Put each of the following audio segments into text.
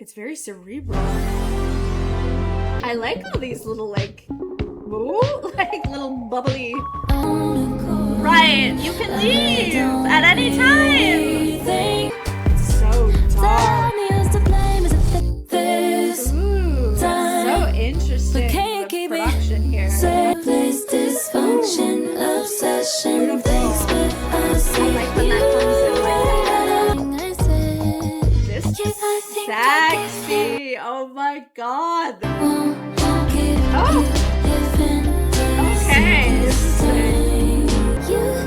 It's very cerebral. I like all these little ooh, like little bubbly. Right, you can leave at any time. It's so dark. Ooh, so interesting. The production here. I like when that comes in. This is sexy. Oh my god. Oh. Okay.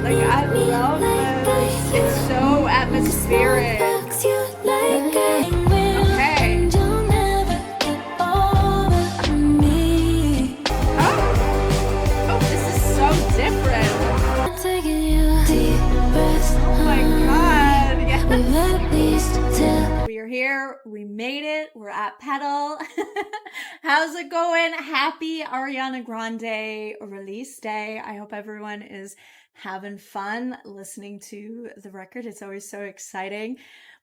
Like, I love this. It's so atmospheric. Okay. Oh, this is so different. Oh my god. Yes. We are here. We made it. We're at Petal. How's it going? Happy Ariana Grande release day. I hope everyone is having fun listening to the record. It's always so exciting.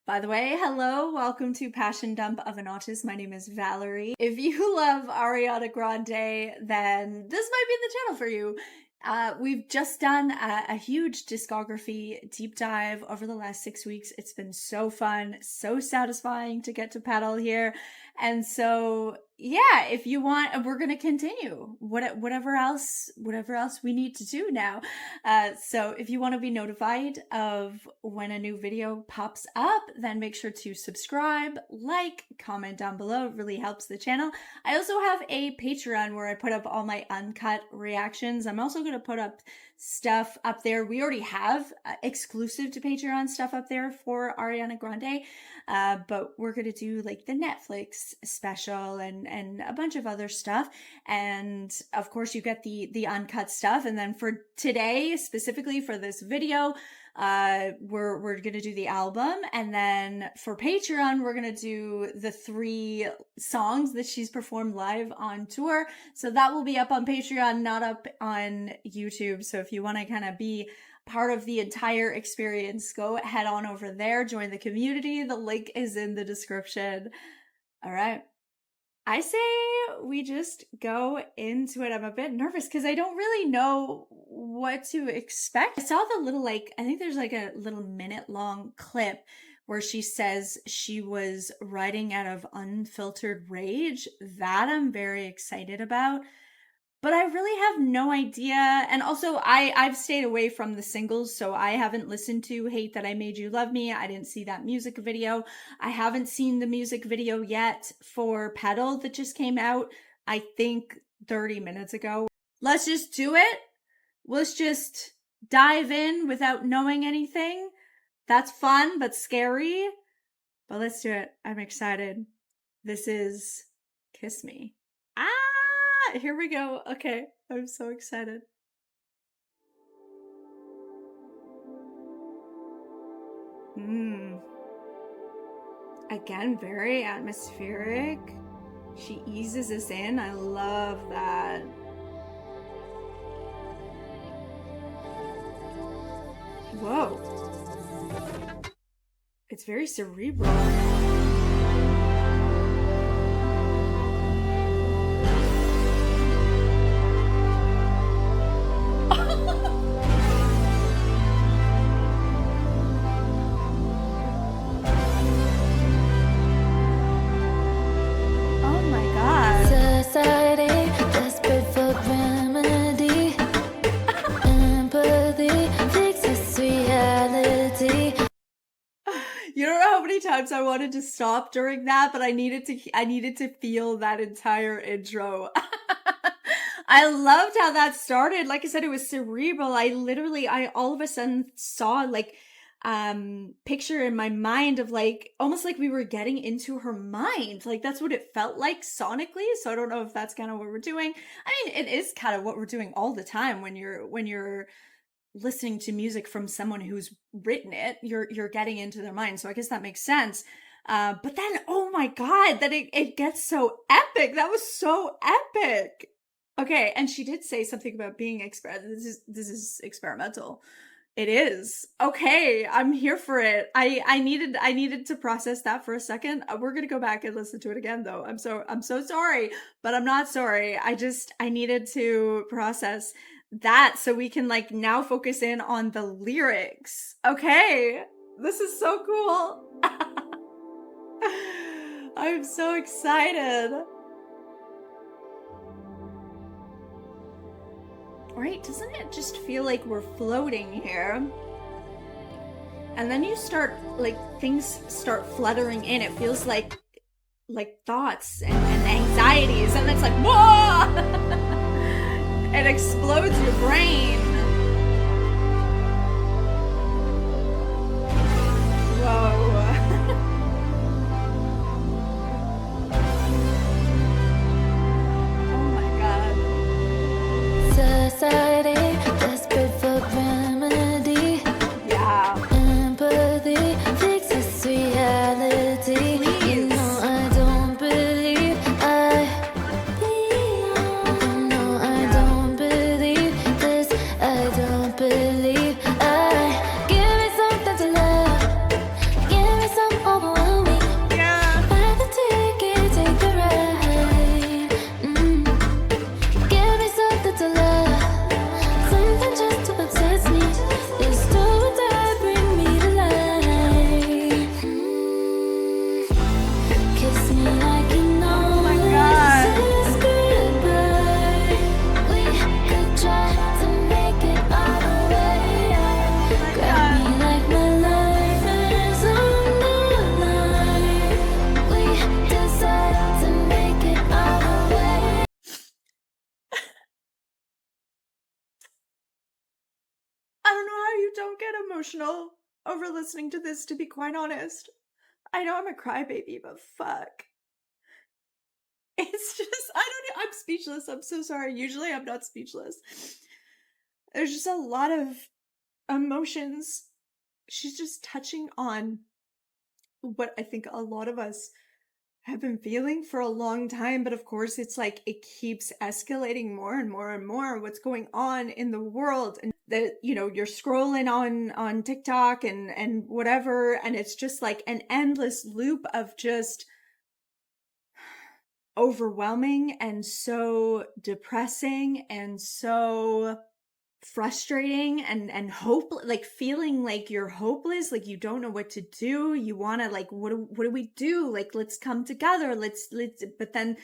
By the way, hello, welcome to Passion Dump of an Autist. My name is Valerie. If you love Ariana Grande, then this might be the channel for you. We've just done a huge discography deep dive over the last 6 weeks. It's been so fun, so satisfying to get to Petal here. And so, yeah, if you want, we're going to continue whatever else we need to do now. So if you want to be notified of when a new video pops up, then make sure to subscribe, like, comment down below. It really helps the channel. I also have a Patreon where I put up all my uncut reactions. I'm also going to put up stuff up there. We already have exclusive to Patreon stuff up there for Ariana Grande, but we're going to do like the Netflix special and a bunch of other stuff. And of course you get the uncut stuff. And then for today, specifically for this video, we're gonna do the album, and then for Patreon we're gonna do the 3 songs that she's performed live on tour. So that will be up on Patreon, not up on YouTube. So if you want to kind of be part of the entire experience, go head on over there, join the community. The link is in the description. All right, I say we just go into it. I'm a bit nervous because I don't really know what to expect. I saw the little, I think there's like a little minute-long clip where she says she was writing out of unfiltered rage. That I'm very excited about. But I really have no idea. And also, I've stayed away from the singles, so I haven't listened to Hate That I Made You Love Me. I didn't see that music video. I haven't seen the music video yet for Petal that just came out, I think 30 minutes ago. Let's just do it. Let's just dive in without knowing anything. That's fun, but scary. But let's do it. I'm excited. This is Kiss Me. Here we go. Okay, I'm so excited. Again, very atmospheric. She eases us in. I love that. Whoa. It's very cerebral. You don't know how many times I wanted to stop during that, but I needed to feel that entire intro. I loved how that started. Like I said, it was cerebral. I all of a sudden saw picture in my mind of almost like we were getting into her mind. Like that's what it felt like sonically. So I don't know if that's kind of what we're doing. I mean, it is kind of what we're doing all the time when you're listening to music from someone who's written it. You're getting into their mind. So I guess that makes sense. But then, oh my God, that it gets so epic. That was so epic. Okay, and she did say something about being this is experimental. It is. Okay, I'm here for it. I needed to process that for a second. We're gonna go back and listen to it again though. I'm so sorry, but I'm not sorry. I needed to process that so we can like now focus in on the lyrics. Okay. This is so cool. I'm so excited. Right? Doesn't it just feel like we're floating here? And then you start, like, things start fluttering in. It feels like thoughts and anxieties, and it's like, whoa! It explodes your brain. Whoa. Oh my god. Society, desperate for remedy. Yeah. Empathy fixes reality. Please. You know I don't believe You know I don't believe this. I don't believe give me something to love. Give me some overwhelming. Yeah. Buy the ticket, take the ride. Give me something to love, something just to obsess me. This do or die, bring me to life. Kiss me like you know Oh my God. this is goodbye. We could try to make it all the way up. Grab me like my life is on the line. We decide to make it all the way. I don't know how you don't get emotional over listening to this, to be quite honest. I know I'm a crybaby, but fuck. It's just, I'm speechless. I'm so sorry. Usually I'm not speechless. There's just a lot of emotions. She's just touching on what I think a lot of us have been feeling for a long time, but of course it's like it keeps escalating more and more and more what's going on in the world, and that, you know, you're scrolling on TikTok and whatever, and it's just like an endless loop of just overwhelming and so depressing and so frustrating and hope, like feeling like you're hopeless, like you don't know what to do. You want to like, what do we do? Like, let's come together. Let's, but then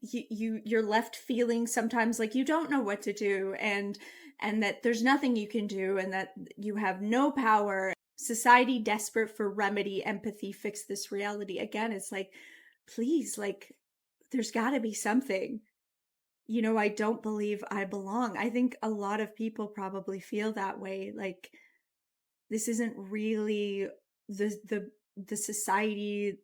you're left feeling sometimes like you don't know what to do, and that there's nothing you can do, and that you have no power. Society desperate for remedy, empathy, fix this reality. Again, it's like, please, like, there's got to be something. You know, I don't believe I belong. I think a lot of people probably feel that way. Like, this isn't really the society.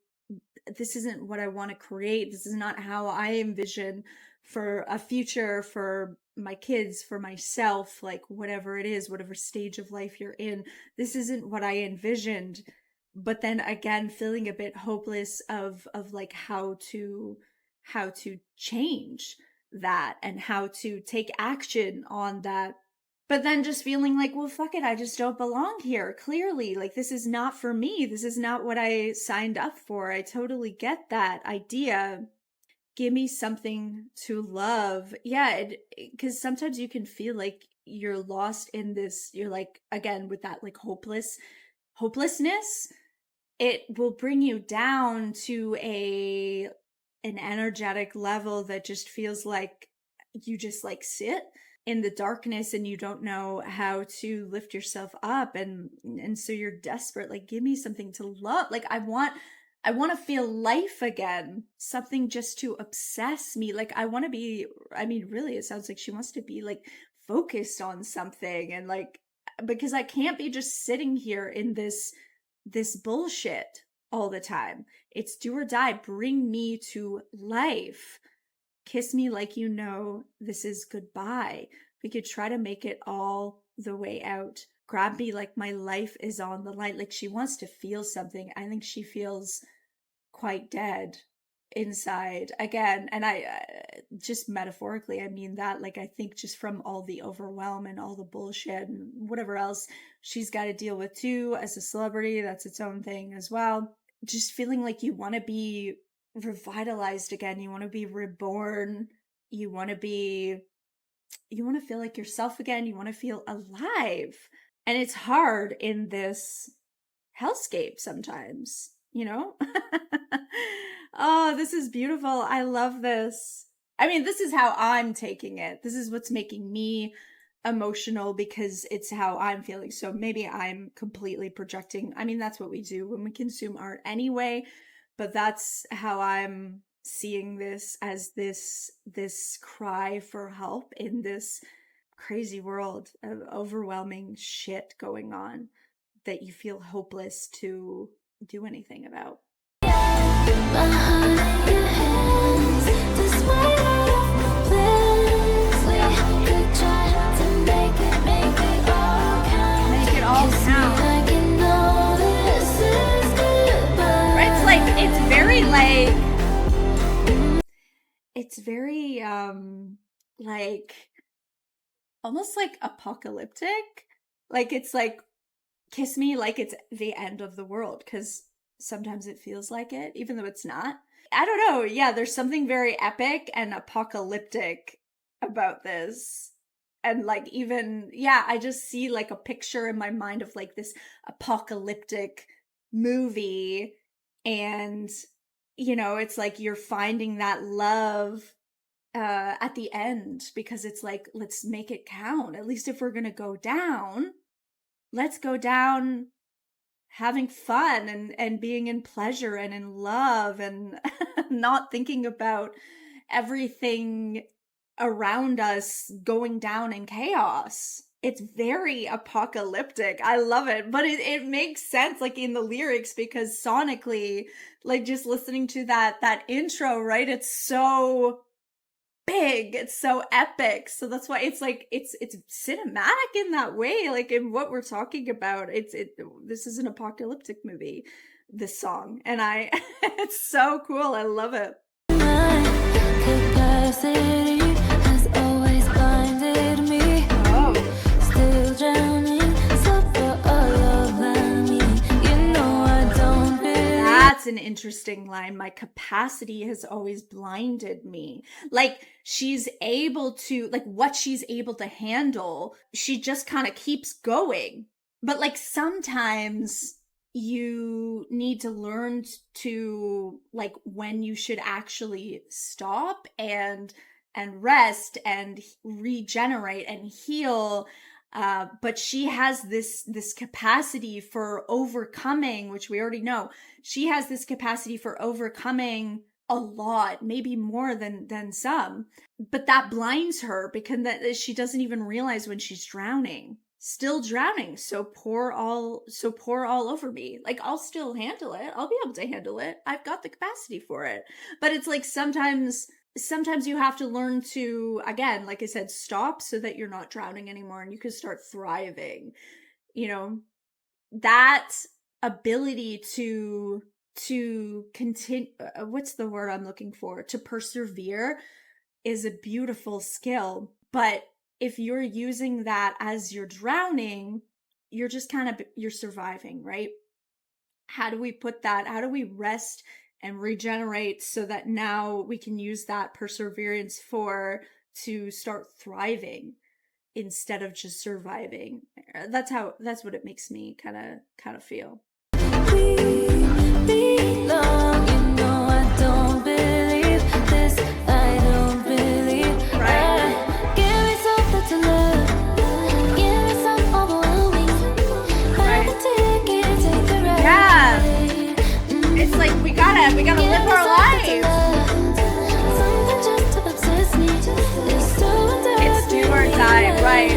This isn't what I want to create. This is not how I envision for a future for my kids, for myself, like whatever it is, whatever stage of life you're in. This isn't what I envisioned. But then again, feeling a bit hopeless of like how to change that and how to take action on that. But then just feeling like, well, fuck it, I just don't belong here. Clearly, like, this is not for me. This is not what I signed up for. I totally get that idea. Give me something to love. Yeah, because sometimes you can feel like you're lost in this. You're like, again, with that like hopelessness, it will bring you down to an energetic level that just feels like you just like sit in the darkness and you don't know how to lift yourself up, and so you're desperate, like, give me something to love. Like, I want to feel life again, something just to obsess me. Like, I want to be, I mean, really, it sounds like she wants to be like focused on something, and like, because I can't be just sitting here in this bullshit all the time. It's do or die. Bring me to life. Kiss me like you know this is goodbye. We could try to make it all the way out. Grab me like my life is on the line. Like, she wants to feel something. I think she feels quite dead inside again. And I just metaphorically, I mean that, like, I think just from all the overwhelm and all the bullshit and whatever else she's got to deal with too as a celebrity, that's its own thing as well. Just feeling like you want to be revitalized again, you want to be reborn, you want to feel like yourself again, you want to feel alive. And it's hard in this hellscape sometimes, you know? Oh, this is beautiful. I love this. I mean, this is how I'm taking it. This is what's making me emotional because it's how I'm feeling. So maybe I'm completely projecting. I mean, that's what we do when we consume art anyway, but that's how I'm seeing this, as this cry for help in this crazy world of overwhelming shit going on that you feel hopeless to do anything about. My heart in your hands, this weight out of my plans. We could try to make it all count. Make it all count. Like you know this is goodbye. It's like, it's very like almost like apocalyptic. Like, it's like, kiss me like it's the end of the world, because sometimes it feels like it, even though it's not. I don't know. Yeah, there's something very epic and apocalyptic about this. And like, even, yeah, I just see like a picture in my mind of like this apocalyptic movie. And, you know, it's like you're finding that love at the end, because it's like, let's make it count. At least if we're going to go down, let's go down having fun and being in pleasure and in love and not thinking about everything around us going down in chaos. It's very apocalyptic. I love it. But it makes sense, like, in the lyrics, because sonically, like, just listening to that intro, right? It's so big, it's so epic. So that's why it's like it's cinematic in that way, like in what we're talking about. This is an apocalyptic movie, this song, and it's so cool. I love it. My capacity has always blinded me. Oh, Still drowning, suffer all over me. You know I don't believe. that's an interesting line. My capacity has always blinded me. Like, she's able to, like, what she's able to handle, she just kind of keeps going. But like, sometimes you need to learn to, like, when you should actually stop and rest and regenerate and heal. But she has this capacity for overcoming, which we already know. She has this capacity for overcoming a lot, maybe more than some, but that blinds her, because that she doesn't even realize when she's still drowning. So pour all over me. Like, I'll still handle it. I'll be able to handle it. I've got the capacity for it. But it's like, sometimes you have to learn to, again, like I said, stop so that you're not drowning anymore and you can start thriving. You know, that ability to continue, what's the word I'm looking for? To persevere is a beautiful skill. But if you're using that as you're drowning, you're just you're surviving, right? How do we put that? How do we rest and regenerate so that now we can use that perseverance to start thriving instead of just surviving? That's what it makes me kind of feel. Belong, you know I don't believe this. I don't believe. Right. Give me something to love. Give me some overwhelming. Buy the ticket, take the ride. Yeah. It's like we gotta live our lives. Something just to obsess me. It's do or die, right?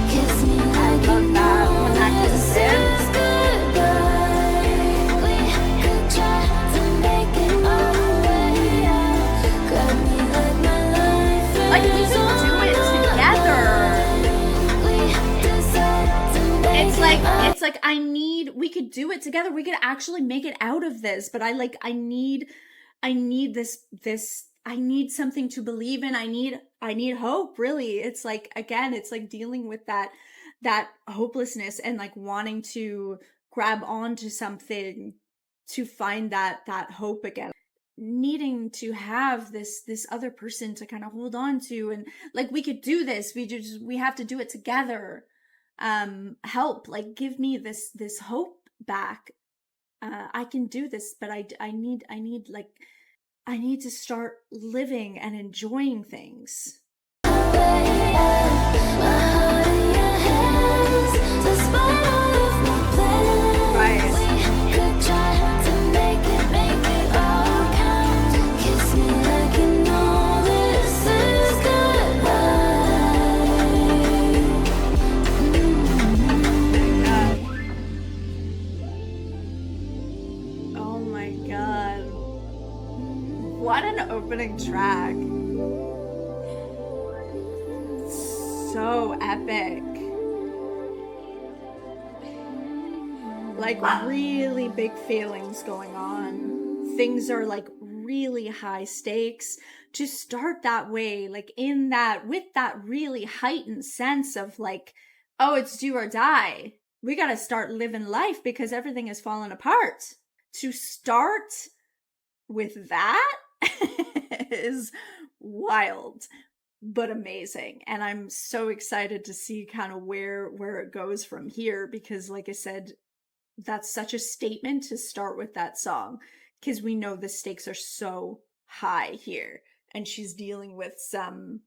Kiss me I like love you that know when that this gets in. is goodbye. We could try to make it all the way out. Grab me like my life is Like, we can do it together. on. We decide to make It's like I need we could do it together. We could actually make it out of this. But I need this, I need something to believe in. I need hope, really. It's like, again, it's like dealing with that hopelessness and like wanting to grab onto something to find that hope again, needing to have this other person to kind of hold on to, and like, we could do this, we have to do it together. Help, like, give me this hope back. I can do this, but I need like, I need to start living and enjoying things. Oh my God. What an opening track. So epic. Like, really big feelings going on. Things are like really high stakes. To start that way, like in that, with that really heightened sense of like, oh, it's do or die. We got to start living life because everything has fallen apart. To start with that is wild, but amazing. And I'm so excited to see kind of where it goes from here, because like I said, that's such a statement to start with that song, because we know the stakes are so high here and she's dealing with some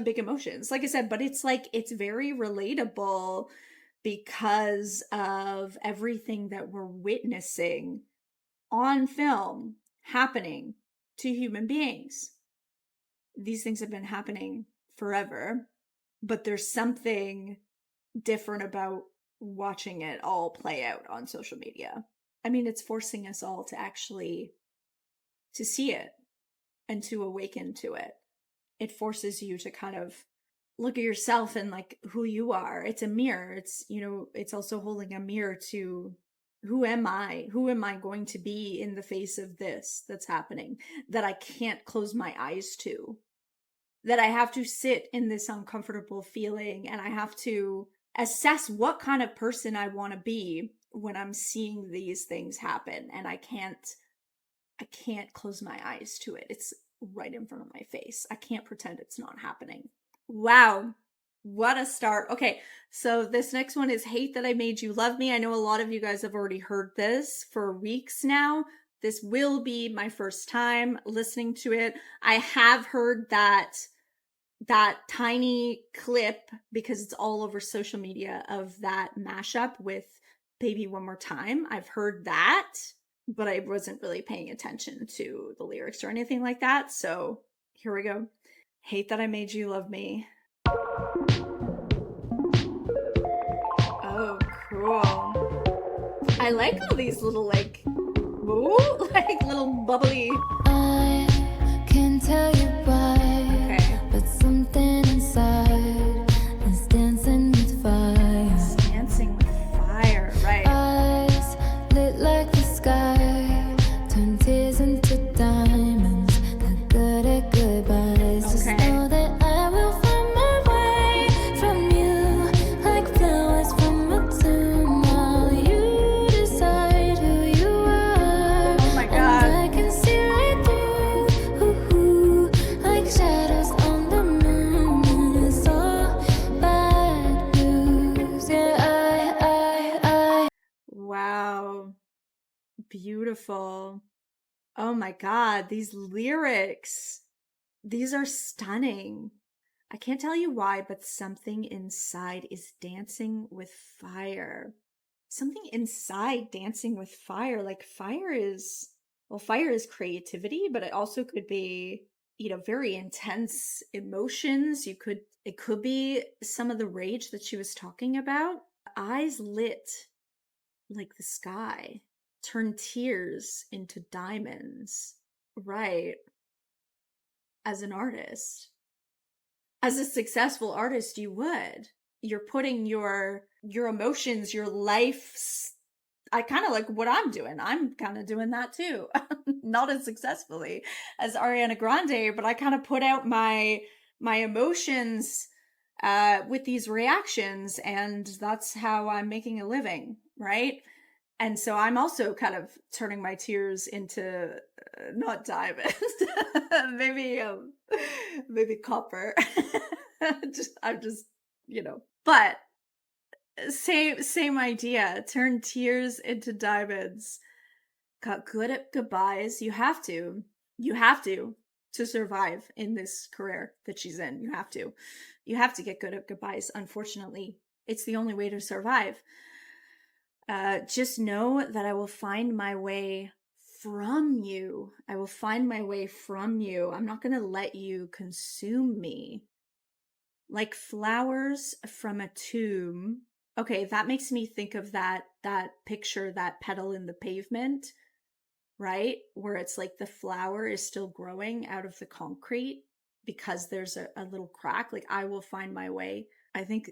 big emotions, like I said, but it's like, it's very relatable because of everything that we're witnessing on film happening to human beings. These things have been happening forever, but there's something different about watching it all play out on social media. I mean, it's forcing us all to actually to see it and to awaken to it. It forces you to kind of look at yourself and like who you are. It's a mirror. It's, you know, it's also holding a mirror to who am I? Who am I going to be in the face of this that's happening, that I can't close my eyes to, that I have to sit in this uncomfortable feeling and I have to assess what kind of person I want to be when I'm seeing these things happen, and I can't close my eyes to it. It's right in front of my face. I can't pretend it's not happening. Wow. What a start. Okay, so this next one is Hate That I Made You Love Me. I know a lot of you guys have already heard this for weeks now. This will be my first time listening to it. I have heard that tiny clip, because it's all over social media, of that mashup with Baby One More Time. I've heard that, but I wasn't really paying attention to the lyrics or anything like that. So here we go. Hate That I Made You Love Me. Oh, cool. I like all these little like, ooh, like little bubbly. I can tell you why, Okay. but something inside is dancing with fire. Dancing with fire, right. Eyes lit like the sky, turn tears into diamonds. They're good at goodbyes. Just Okay. know that I will find my way from you, like flowers from a tomb, while you decide who you are. Oh my God. And I can see right through, like shadows on the moon. And it's all bad news. Yeah, I Wow. Beautiful. Oh my God, these lyrics. These are stunning. I can't tell you why, but something inside is dancing with fire. Something inside dancing with fire. Like fire is creativity, but it also could be, you know, very intense emotions. It could be some of the rage that she was talking about. Eyes lit like the sky, turn tears into diamonds. Right. As an artist, as a successful artist, you would. You're putting your emotions, your life's I kind of like what I'm doing. I'm kind of doing that too. Not as successfully as Ariana Grande, but I kind of put out my emotions with these reactions, and that's how I'm making a living, right? And so I'm also kind of turning my tears into not diamonds, maybe maybe copper. I'm just, but same idea. Turn tears into diamonds. Got good at goodbyes. You have to survive in this career that she's in. You have to get good at goodbyes. Unfortunately, it's the only way to survive. Just know that I will find my way from you. I will find my way from you. I'm not going to let you consume me. Like flowers from a tomb. Okay, that makes me think of that picture, that petal in the pavement, right? Where it's like the flower is still growing out of the concrete because there's a little crack. Like, I will find my way. I think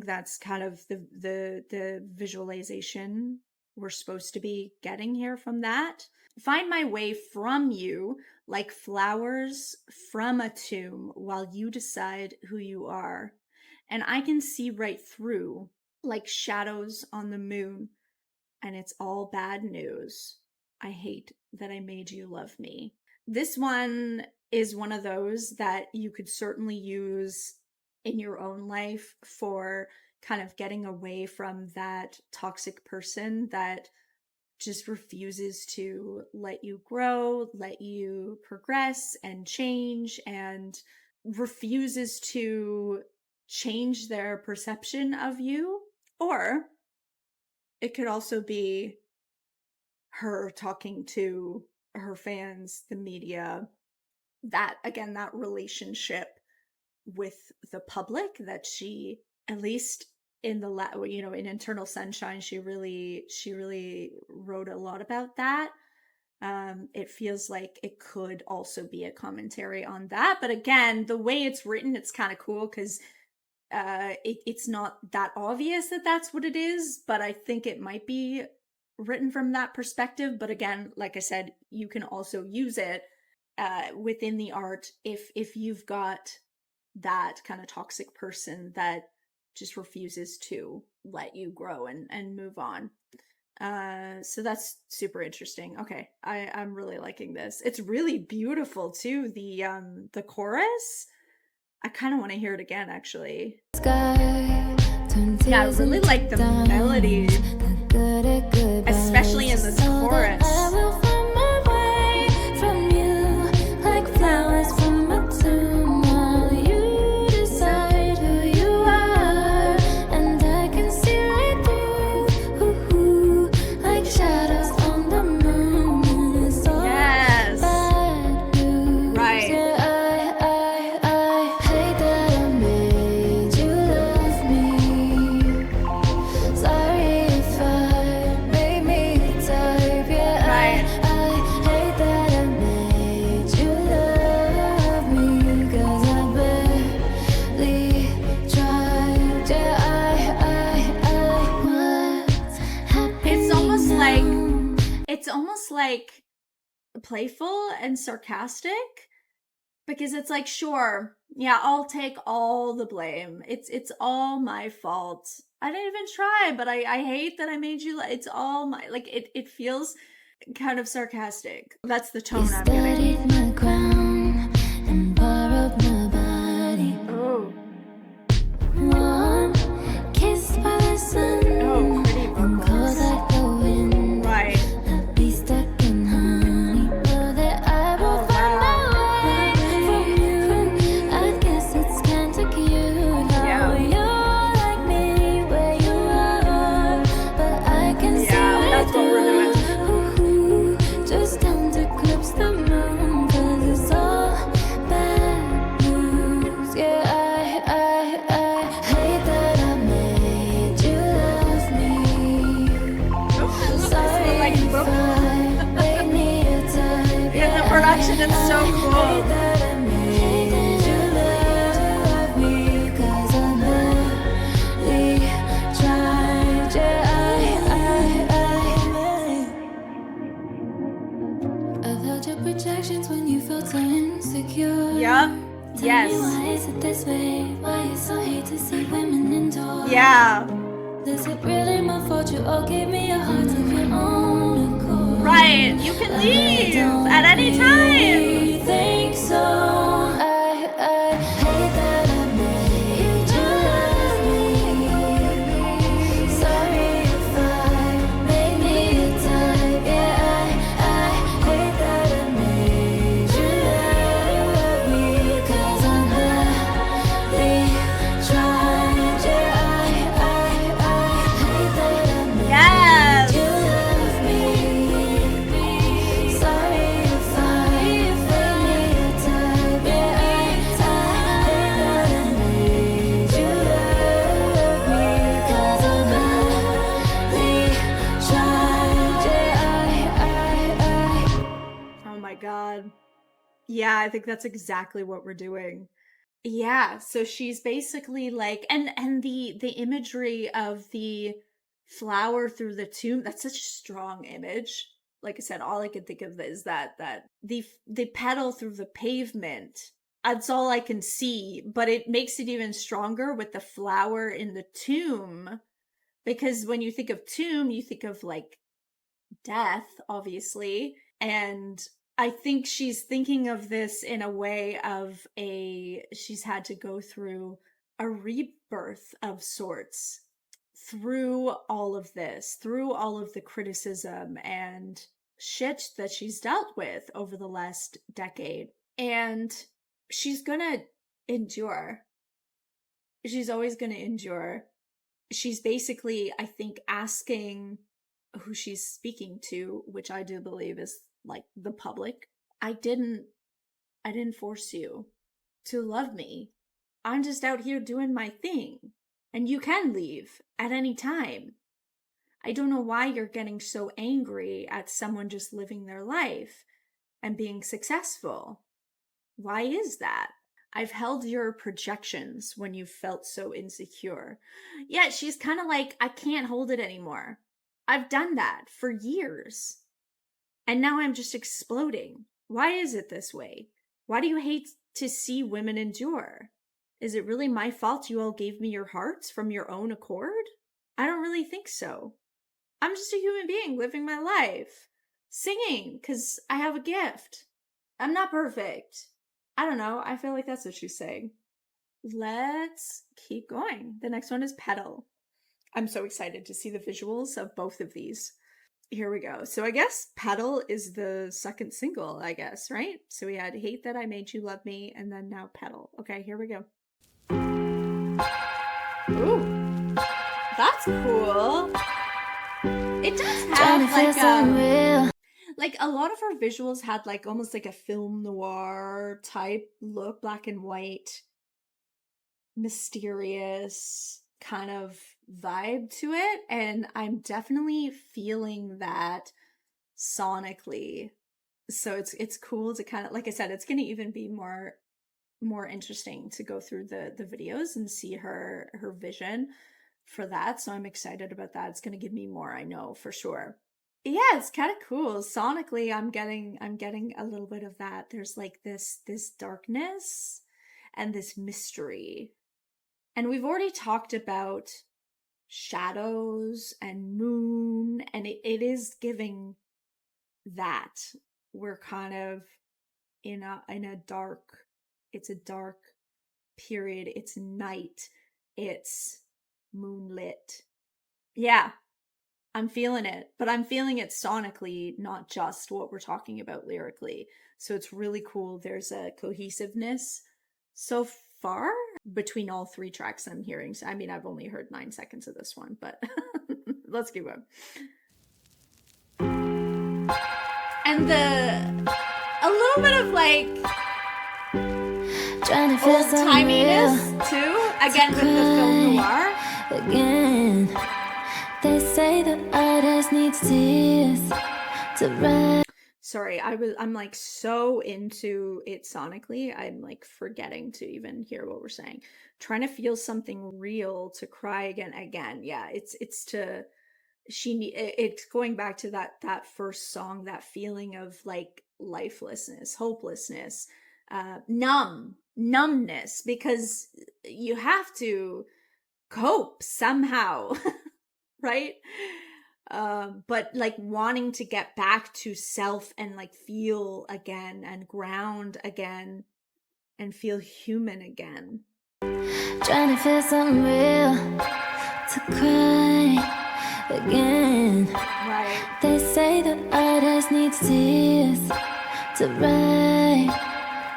that's kind of the visualization we're supposed to be getting here from that. Find my way from you, like flowers from a tomb, while you decide who you are. And I can see right through, like shadows on the moon, and it's all bad news. I hate that I made you love me. This one is one of those that you could certainly use in your own life for kind of getting away from that toxic person that just refuses to let you grow, let you progress and change, and refuses to change their perception of you. Or it could also be her talking to her fans, the media, that, again, that relationship with the public that she, at least in in Internal Sunshine, she really wrote a lot about that. It feels like it could also be a commentary on that, but again, the way it's written, it's kind of cool because it's not that obvious that that's what it is, but I think it might be written from that perspective. But again, like I said, you can also use it within the art if you've got that kind of toxic person that just refuses to let you grow and move on. So that's super interesting. Okay, I'm really liking this. It's really beautiful too. The chorus, I kind of want to hear it again, actually. Yeah, I really like the melody, especially in this chorus. Like playful and sarcastic, because it's like, sure, yeah, I'll take all the blame. It's all my fault. I didn't even try, but I hate that I made you. It's all my, like, it feels kind of sarcastic. That's the tone I'm getting. My crown and borrowed my body. Oh. One kiss by the sun. Oh, pretty vocals. Right. It's so cool. felt so insecure. Yep. Tell Yes. me why is it this way? Why you so hate to see women endure? Yeah. Is it really my fault you all gave me a heart of your own accord? Right. You can leave at any time. I think so. I hate that I made you love me. Sorry if I made me a type. Yeah, I hate that I made you love me. 'Cause I'm badly tried. Yeah, I hate that I made Yes. you love me. Sorry if I made me a type. Yeah, I hate that I made you love me. 'Cause I'm badly tried. Yeah, Oh my God. Yeah, I think that's exactly what we're doing. Yeah, so she's basically like, and the imagery of the flower through the tomb, that's such a strong image. Like I said, all I can think of is that the petal through the pavement. That's all I can see, but it makes it even stronger with the flower in the tomb, because when you think of tomb, you think of like death, obviously. And I think she's thinking of this in a way of she's had to go through a rebirth of sorts through all of this, through all of the criticism and shit that she's dealt with over the last decade. And she's gonna endure. She's always gonna endure. She's basically, I think, asking who she's speaking to, which I do believe is like the public. I didn't force you to love me. I'm just out here doing my thing. And you can leave at any time. I don't know why you're getting so angry at someone just living their life and being successful. Why is that? I've held your projections when you felt so insecure. Yeah, she's kind of like, I can't hold it anymore. I've done that for years. And now I'm just exploding. Why is it this way? Why do you hate to see women endure? Is it really my fault you all gave me your hearts from your own accord? I don't really think so. I'm just a human being living my life, singing because I have a gift. I'm not perfect. I don't know. I feel like that's what she's saying. Let's keep going. The next one is Petal. I'm so excited to see the visuals of both of these. Here we go. So I guess Petal is the second single, I guess, right? So we had Hate That I Made You Love Me, and then now Petal. Okay, here we go. Ooh, that's cool. It does have like a lot of her visuals had like almost like a film noir type look, black and white, mysterious kind of vibe to it, and I'm definitely feeling that sonically. So it's cool to kind of, like I said, it's going to even be more interesting to go through the videos and see her vision for that. So I'm excited about that. It's going to give me more, I know for sure. Yeah, it's kind of cool. Sonically, I'm getting a little bit of that. There's like this darkness and this mystery. And we've already talked about shadows and moon, and it is giving that. We're kind of in a dark, it's a dark period. It's night. It's moonlit. Yeah, I'm feeling it, but I'm feeling it sonically, not just what we're talking about lyrically. So it's really cool. There's a cohesiveness so far between all three tracks I'm hearing. So, I mean, I've only heard 9 seconds of this one, but let's keep going. And a little bit of like old timiness too, again with the film noir. Again, they say that artist needs tears to write. Sorry, I'm like so into it sonically, I'm like forgetting to even hear what we're saying. Trying to feel something real to cry again. Yeah, it's to it's going back to that first song, that feeling of like lifelessness, hopelessness, numbness, because you have to cope somehow, right? But like wanting to get back to self and like feel again and ground again and feel human again. Trying to feel something real to cry again. Right. They say that artists need tears to write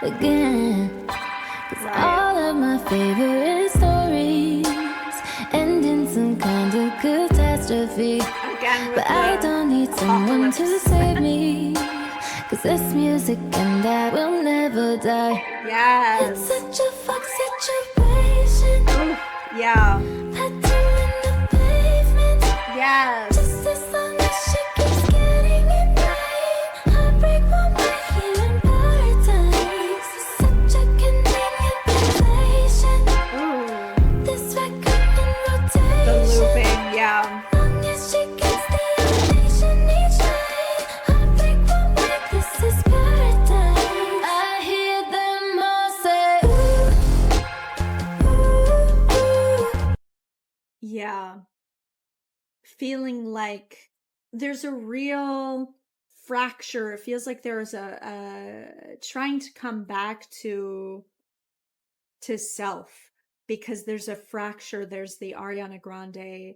again. 'Cause all of my favorite stories end in some kind of catastrophe. Again with But I don't need someone to save me, 'cause this music and I will never die. Yes. It's such a fuck situation. Oof, yeah. Tattoo in the pavement. Yes. Just as long as she keeps getting it right. Heartbreak won't be here in paradise. Such a convenient temptation. Ooh. This record in rotation. The looping, yeah. Long as she gets the ovation each night. Heartbreak won't make this is paradise. I hear them all say, ooh, ooh, ooh. Yeah. Feeling like there's a real fracture. It feels like there's a trying to come back to self, because there's a fracture. There's the Ariana Grande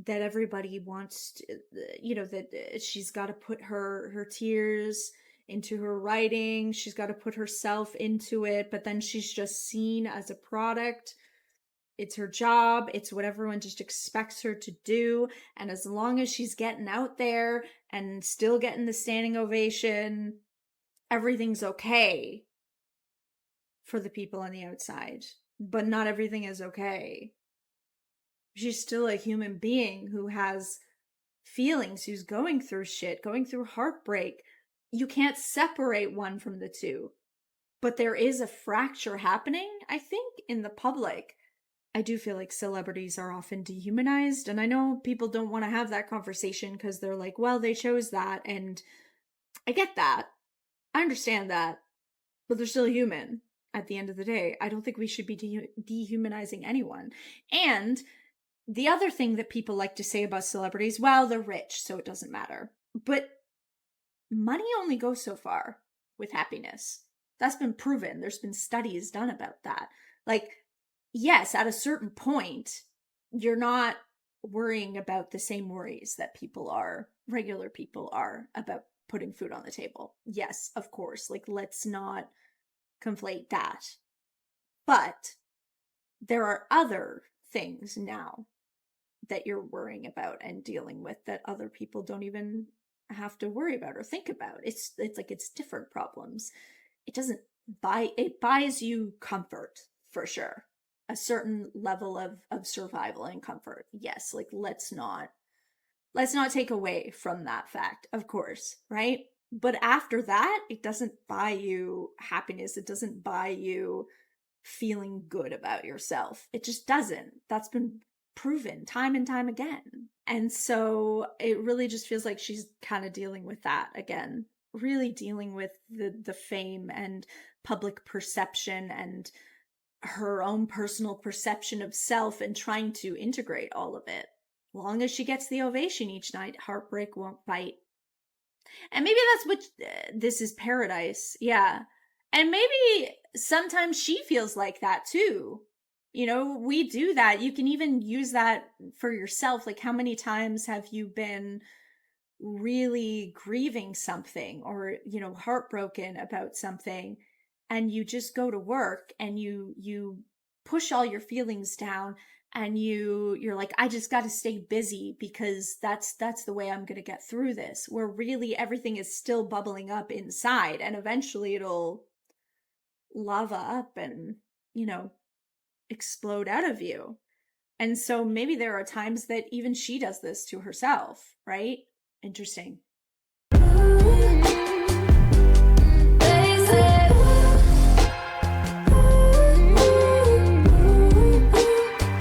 that everybody wants to, that she's got to put her tears into her writing. She's got to put herself into it, but then she's just seen as a product. It's her job. It's what everyone just expects her to do. And as long as she's getting out there and still getting the standing ovation, everything's okay for the people on the outside. But not everything is okay. She's still a human being who has feelings, who's going through shit, going through heartbreak. You can't separate one from the two. But there is a fracture happening, I think, in the public. I do feel like celebrities are often dehumanized, and I know people don't want to have that conversation because they're like, well, they chose that, and I get that. I understand that, but they're still human at the end of the day. I don't think we should be dehumanizing anyone. And the other thing that people like to say about celebrities, well, they're rich, so it doesn't matter. But money only goes so far with happiness. That's been proven. There's been studies done about that. Like, yes, at a certain point, you're not worrying about the same worries that regular people are about putting food on the table. Yes, of course. Like, let's not conflate that. But there are other things now that you're worrying about and dealing with that other people don't even have to worry about or think about. It's like it's different problems. It buys you comfort, for sure. A certain level of survival and comfort. Yes, like let's not take away from that fact, of course, right? But after that, it doesn't buy you happiness. It doesn't buy you feeling good about yourself. It just doesn't. That's been proven time and time again. And so it really just feels like she's kind of dealing with that again. Really dealing with the fame and public perception and her own personal perception of self and trying to integrate all of it. Long as she gets the ovation each night, heartbreak won't bite. And maybe that's what this is paradise. Yeah. And maybe sometimes she feels like that too. You know, we do that. You can even use that for yourself. Like, how many times have you been really grieving something or, heartbroken about something, and you just go to work and you push all your feelings down and you're like, I just got to stay busy because that's the way I'm going to get through this, where really everything is still bubbling up inside, and eventually it'll lava up and, explode out of you. And so maybe there are times that even she does this to herself, right? Interesting.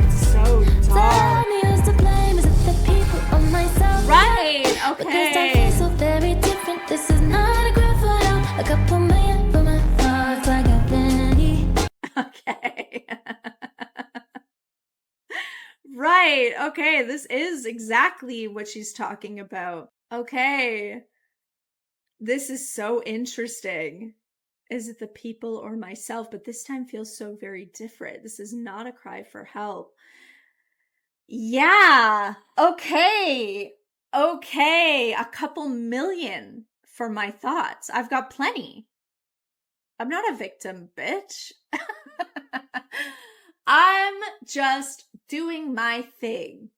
So dark. But this time feels so very different. This is not a grand photo. A couple million for my thoughts like a penny. Okay. Right. Okay. This is exactly what she's talking about. Okay. This is so interesting. Is it the people or myself? But this time feels so very different. This is not a cry for help. Yeah. Okay. Okay. A couple million for my thoughts. I've got plenty. I'm not a victim, bitch. I'm just doing my thing.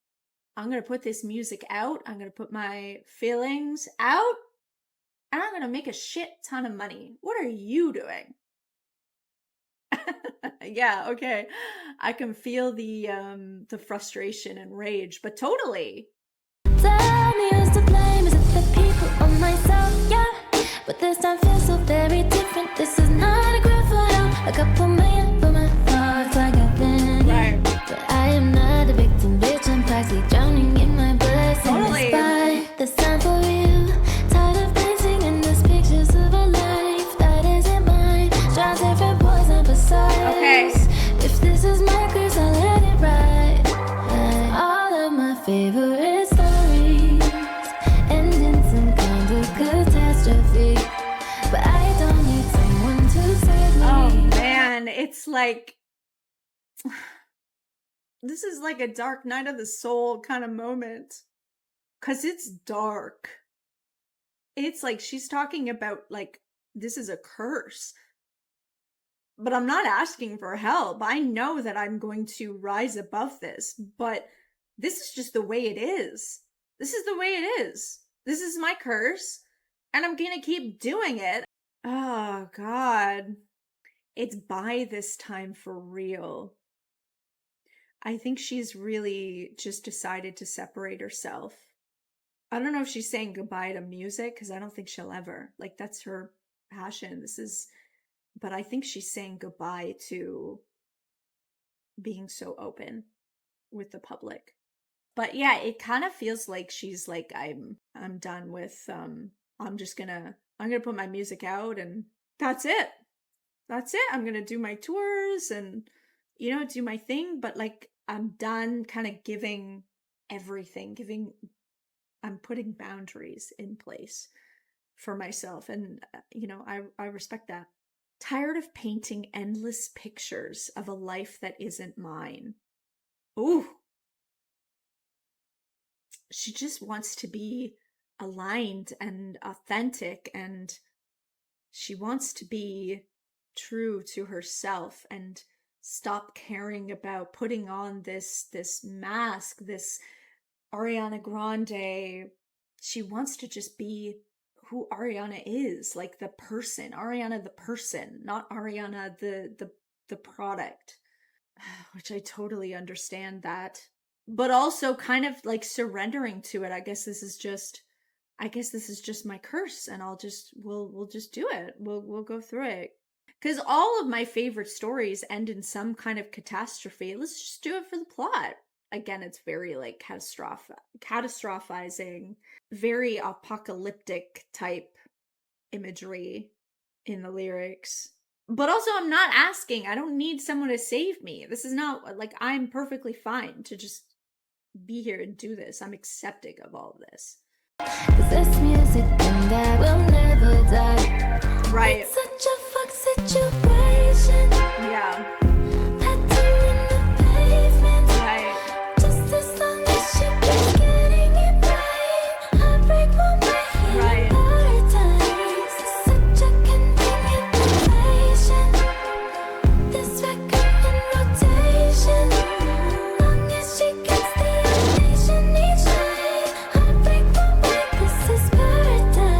I'm going to put this music out. I'm going to put my feelings out. And I'm going to make a shit ton of money. What are you doing? Yeah, okay. I can feel the frustration and rage, but totally. Tell me who's to blame. Is it the people or myself? Yeah. But this time feels so very different. This is not a grand photo. A couple million for my thoughts like a penny. Right. But I am not a victim, bitch. I'm practically drowning in my blessings. Totally. Despite the sign for you. Tired of dancing in these pictures of a life that isn't mine. Trying different poison besides. Okay. If this is my curse, I'll let it ride. All of my favorite stories end in some kind of catastrophe. But I don't need someone to save me. Oh man, it's like this is like a dark night of the soul kind of moment. 'Cause it's dark. It's like she's talking about like this is a curse. But I'm not asking for help. I know that I'm going to rise above this, but this is just the way it is. This is the way it is. This is my curse, and I'm gonna keep doing it. Oh, God. It's by this time for real. I think she's really just decided to separate herself. I don't know if she's saying goodbye to music, because I don't think she'll ever. Like, that's her passion. But I think she's saying goodbye to being so open with the public. But yeah, it kind of feels like she's like, I'm done with, I'm gonna put my music out and that's it. That's it. I'm gonna do my tours and, do my thing. But like, I'm done kind of giving everything, I'm putting boundaries in place for myself. And, I respect that. Tired of painting endless pictures of a life that isn't mine. Ooh. She just wants to be aligned and authentic, and she wants to be true to herself and stop caring about putting on this mask, this Ariana Grande. She wants to just be who Ariana is, like the person, Ariana the person, not Ariana the product, which I totally understand that, but also kind of like surrendering to it. I guess this is just my curse, and we'll just do it. We'll go through it. Because all of my favorite stories end in some kind of catastrophe. Let's just do it for the plot. Again, it's very like catastrophizing, very apocalyptic type imagery in the lyrics. But also, I'm not asking. I don't need someone to save me. This is not like I'm perfectly fine to just be here and do this. I'm accepting of all of this. 'Cause this music and that will never die. Right. It's such a fuck situation. Yeah. Tattoo in the pavement. Right. Just as long as she keeps getting it right. Heartbreak won't make you Right. prioritize. It's such a convenient location. This record in rotation. Long as she gets the ovation each night. Heartbreak won't break, this is paradise.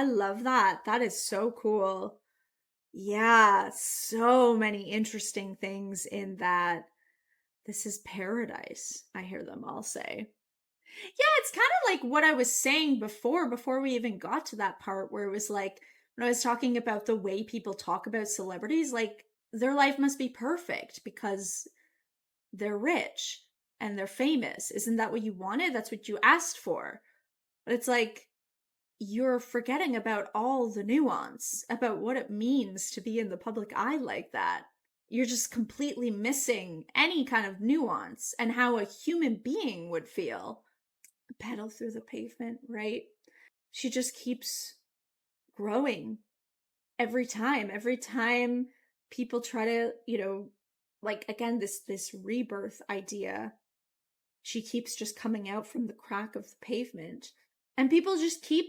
I love that. That is so cool. Yeah, so many interesting things in that. This is paradise, I hear them all say. Yeah, it's kind of like what I was saying before we even got to that part where it was like when I was talking about the way people talk about celebrities, like their life must be perfect because they're rich and they're famous. Isn't that what you wanted? That's what you asked for. But it's like you're forgetting about all the nuance about what it means to be in the public eye like that. You're just completely missing any kind of nuance and how a human being would feel. Pedal through the pavement, right? She just keeps growing every time people try to, like again this rebirth idea. She keeps just coming out from the crack of the pavement and people just keep,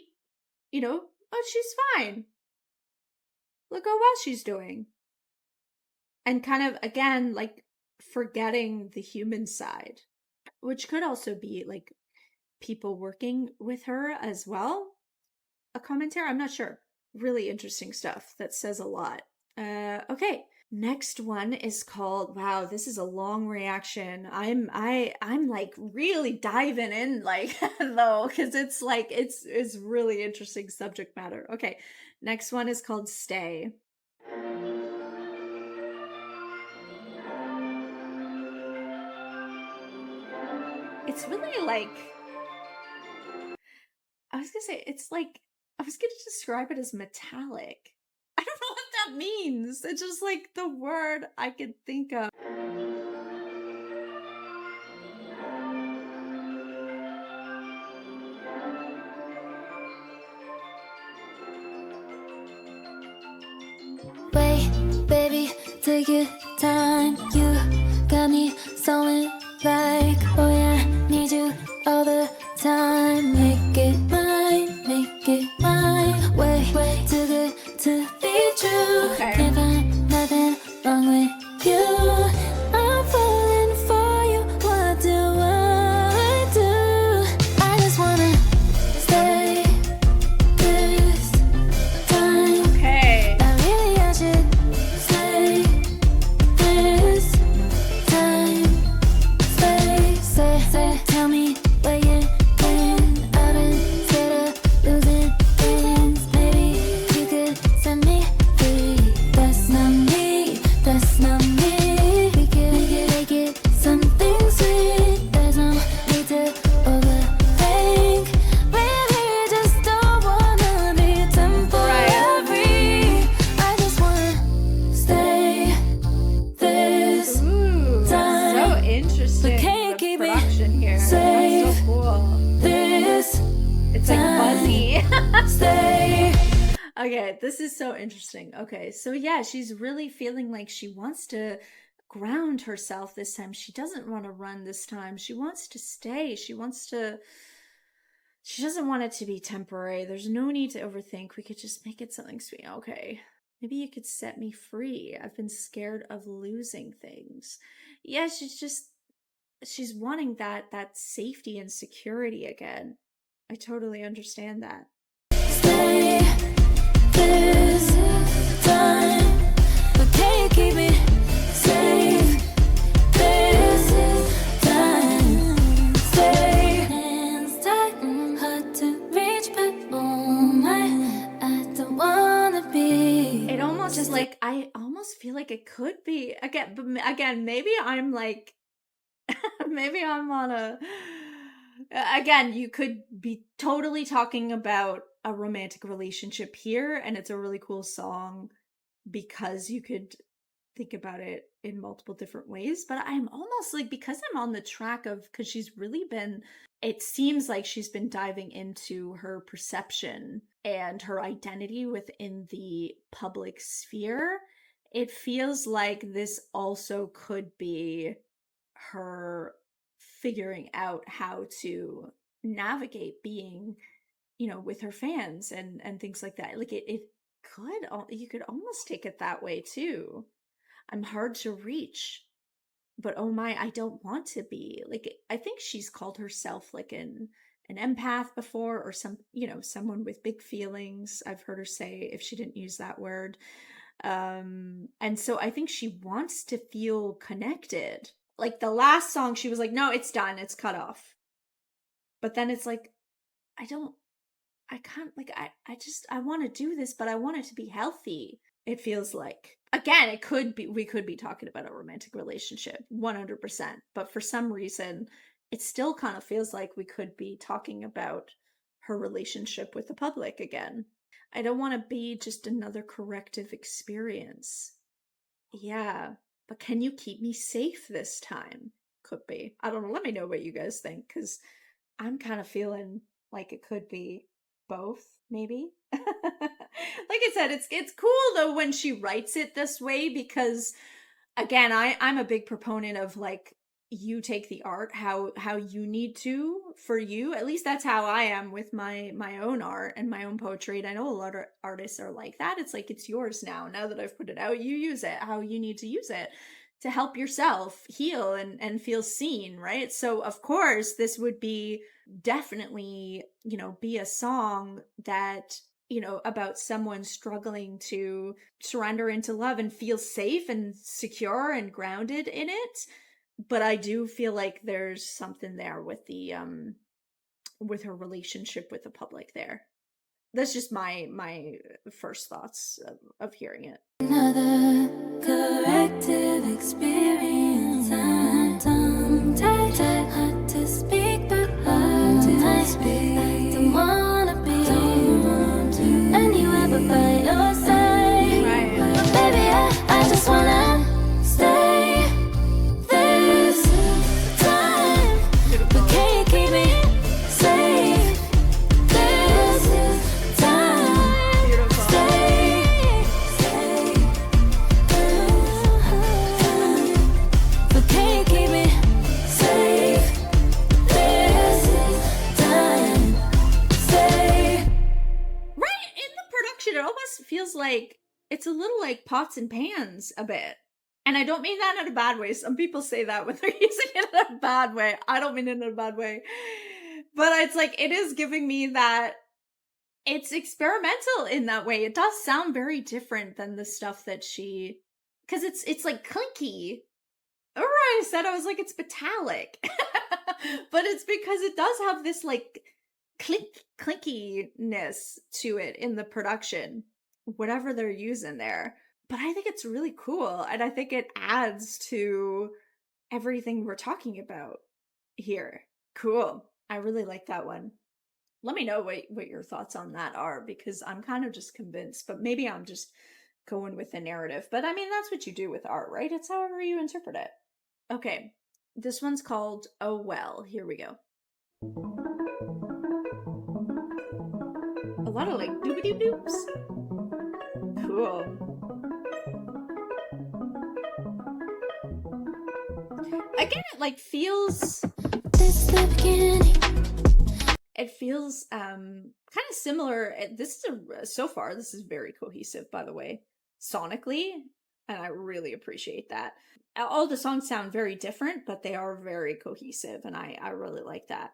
oh, she's fine. Look how well she's doing. And kind of again like forgetting the human side, which could also be like people working with her as well. A commentary, I'm not sure. Really interesting stuff that says a lot. Okay, next one is called, wow, this is a long reaction. I'm like really diving in like though cuz it's like it's really interesting subject matter. Okay, next one is called Stay. It's really like, I was gonna say, it's like, I was gonna describe it as metallic. I don't know what that means. It's just like the word I could think of. Wait, baby, take your time. You got me stalling like, oh yeah, need you all the time. Make it mine, make it mine. Way too good to be true. Okay. Can't find nothing wrong with you. I'm falling for you. What do I do? I just wanna stay this time. Okay. Really, I should stay this time. Stay. Tell me where you've been. I've been scared of losing things. Maybe you could set me free. That's not me. That's not me. We could make it something sweet. There's no need to overthink. Really, just don't wanna be temporary. I just wanna stay this Ooh, time. so interesting. But can't The keep me production here. safe. That's so cool. this It's like time. fuzzy. Stay. Okay, this is so interesting. Okay, so yeah, she's really feeling like she wants to ground herself this time. She doesn't want to run this time. She wants to stay. She doesn't want it to be temporary. There's no need to overthink. We could just make it something sweet. Okay. Maybe you could set me free. I've been scared of losing things. Yeah, she's wanting that safety and security again. I totally understand that. Stay this time. But can't keep me safe this time. Stay. Hands tight, hard to reach, but oh my, I don't wanna be. It almost just like, I almost feel like it could be again, but again, maybe I'm like, maybe I'm on a, again, you could be totally talking about a romantic relationship here, and it's a really cool song because you could think about it in multiple different ways. But I'm almost like, because I'm on the track of, because she's really been, it seems like she's been diving into her perception and her identity within the public sphere. It feels like this also could be her figuring out how to navigate being, with her fans and things like that. Like it could, you could almost take it that way too. I'm hard to reach, but oh my, I don't want to be. Like, I think she's called herself like an an empath before, or someone with big feelings. I've heard her say, if she didn't use that word. And so I think she wants to feel connected. Like the last song, she was like, no, it's done, it's cut off. But then it's like, I don't, I can't, like, I want to do this, but I want it to be healthy. It feels like, again, we could be talking about a romantic relationship 100%, but for some reason, it still kind of feels like we could be talking about her relationship with the public again. I don't want to be just another corrective experience. Yeah, but can you keep me safe this time? Could be. I don't know. Let me know what you guys think, because I'm kind of feeling like it could be both, maybe. Like I said, it's cool though when she writes it this way, because again, I'm a big proponent of like, you take the art how you need to for you. At least that's how I am with my own art and my own poetry. And I know a lot of artists are like that. It's like, it's yours now that I've put it out, you use it how you need to use it to help yourself heal and feel seen, right? So of course this would be definitely, be a song that, about someone struggling to surrender into love and feel safe and secure and grounded in it. But I do feel like there's something there with the with her relationship with the public there. That's just my first thoughts of hearing it. Another corrective experience. Tongue tied, hard to speak, but hard to speak. I don't wanna be anywhere but by your side. Right. But baby, I just wanna stay this time. But can you keep me safe this time? Beautiful. But can you keep me safe this time? Right, in the production, it almost feels like it's a little like pots and pans a bit. And I don't mean that in a bad way. Some people say that when they're using it in a bad way. I don't mean it in a bad way. But it's like, it is giving me that it's experimental in that way. It does sound very different than the stuff that because it's like clinky. Or I said, I was like, it's metallic. But it's because it does have this like clinkiness to it in the production, whatever they're using there. But I think it's really cool, and I think it adds to everything we're talking about here. Cool. I really like that one. Let me know what your thoughts on that are, because I'm kind of just convinced, but maybe I'm just going with the narrative. But I mean, that's what you do with art, right? It's however you interpret it. Okay, this one's called Oh Well. Here we go. A lot of like doobie-doo-doops. Cool. Again, it like feels, This is the beginning. it feels kind of similar. This is so far this is very cohesive, by the way, sonically, and I really appreciate that. All the songs sound very different, but they are very cohesive, and I really like that.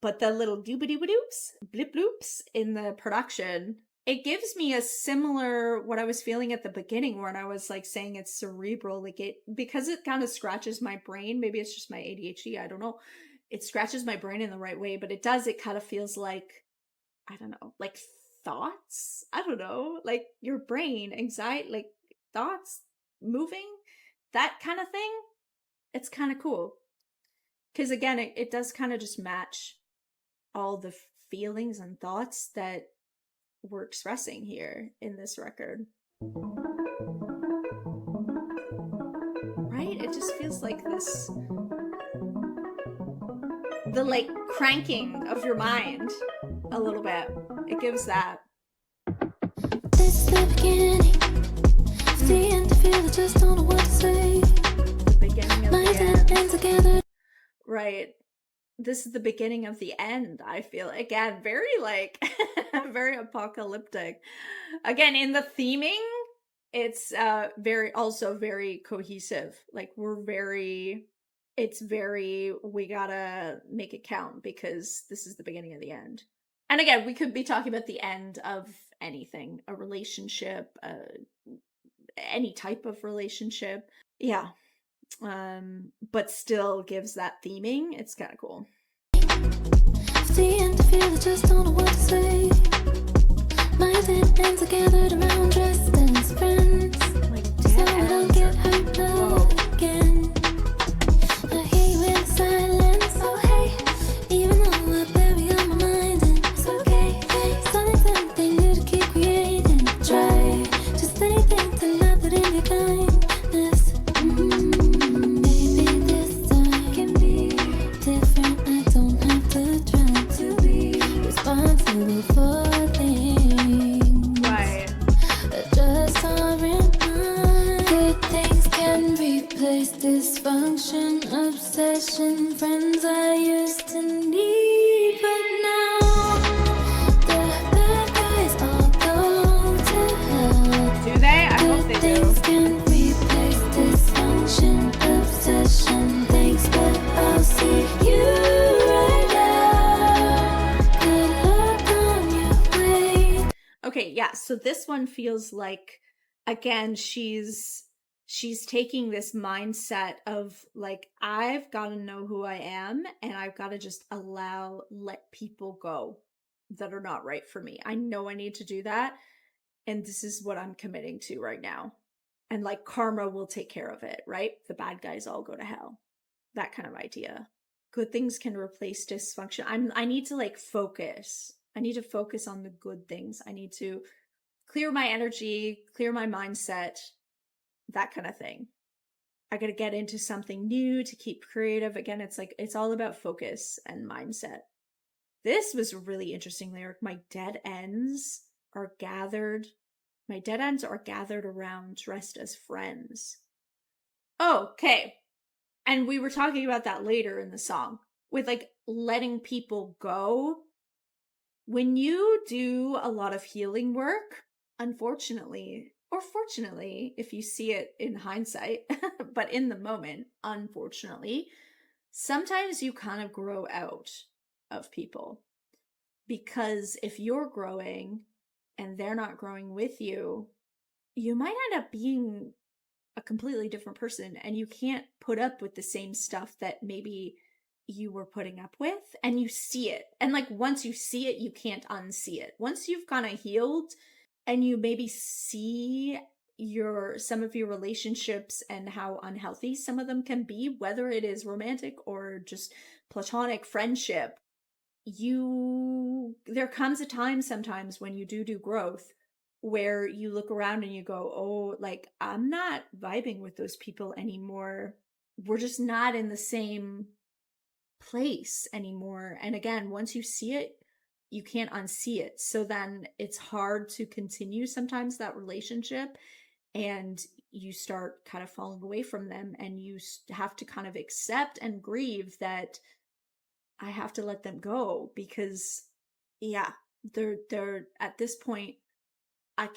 But the little doobie-doops, blip bloops in the production, it gives me a similar what I was feeling at the beginning when I was like saying it's cerebral, like it, because it kind of scratches my brain. Maybe it's just my ADHD, I don't know. It scratches my brain in the right way, but it kind of feels like, I don't know, like thoughts. I don't know, like your brain, anxiety, like thoughts moving, that kind of thing. It's kind of cool. Because again, it does kind of just match all the feelings and thoughts that we're expressing here in this record. Right? It just feels like this, the like cranking of your mind a little bit. It gives that. This is the beginning. It's the end to feel, I just don't know what to say. The beginning of My the head end. hands together. Right. This is the beginning of the end, I feel. Again, very like, very apocalyptic. Again, in the theming, it's also very cohesive. Like we're very, It's very, we gotta make it count because this is the beginning of the end. And again, we could be talking about the end of anything, a relationship, any type of relationship. Yeah. But still gives that theming. It's kind of cool. Seeing to feel, I just don't know what to say. My dead ends are gathered around dressed as friends. Like So I don't get hurt now again. I hear you in the silence, oh hey. Even though I bury on my mind, and it's okay. Something's anything new to keep creating. Try just anything to love it in your kindness. Maybe this time can be different. I don't have to try to be responsible for things that just aren't mine. Good things can replace dysfunction, obsession, friends I used to need, but now the bad guys all go to hell. Do they? I hope Good they things do. can replace dysfunction, obsession, thanks, but I'll see you right now. Good luck on your way. Okay, yeah. So this one feels like, again, she's taking this mindset of like, I've got to know who I am, and I've got to just let people go that are not right for me. I know I need to do that, and this is what I'm committing to right now. And like, karma will take care of it, right? The bad guys all go to hell. That kind of idea. Good things can replace dysfunction. I need to like focus. I need to focus on the good things. I need to clear my energy, clear my mindset, that kind of thing. I got to get into something new to keep creative. Again, it's like, it's all about focus and mindset. This was a really interesting lyric. My dead ends are gathered around dressed as friends. Okay. And we were talking about that later in the song with like letting people go. When you do a lot of healing work, unfortunately, or fortunately, if you see it in hindsight, but in the moment, unfortunately, sometimes you kind of grow out of people. Because if you're growing and they're not growing with you, you might end up being a completely different person, and you can't put up with the same stuff that maybe you were putting up with, and you see it. And like, once you see it, you can't unsee it. Once you've kind of healed and you maybe see some of your relationships and how unhealthy some of them can be, whether it is romantic or just platonic friendship, there comes a time sometimes when you do growth where you look around and you go, oh, like, I'm not vibing with those people anymore. We're just not in the same place anymore. And again, once you see it, you can't unsee it. So then it's hard to continue sometimes that relationship, and you start kind of falling away from them, and you have to kind of accept and grieve that I have to let them go because, yeah, they're at this point, I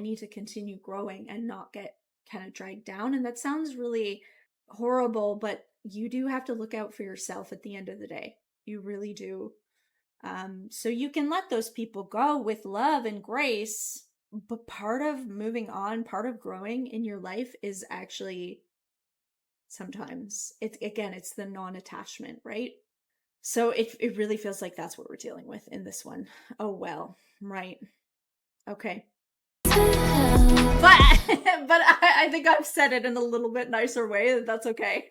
need to continue growing and not get kind of dragged down. And that sounds really horrible, but you do have to look out for yourself at the end of the day. You really do. So you can let those people go with love and grace, but part of moving on, part of growing in your life is actually sometimes it's the non-attachment, right? So it really feels like that's what we're dealing with in this one. Oh, well, right. Okay. But I think I've said it in a little bit nicer way. That's okay.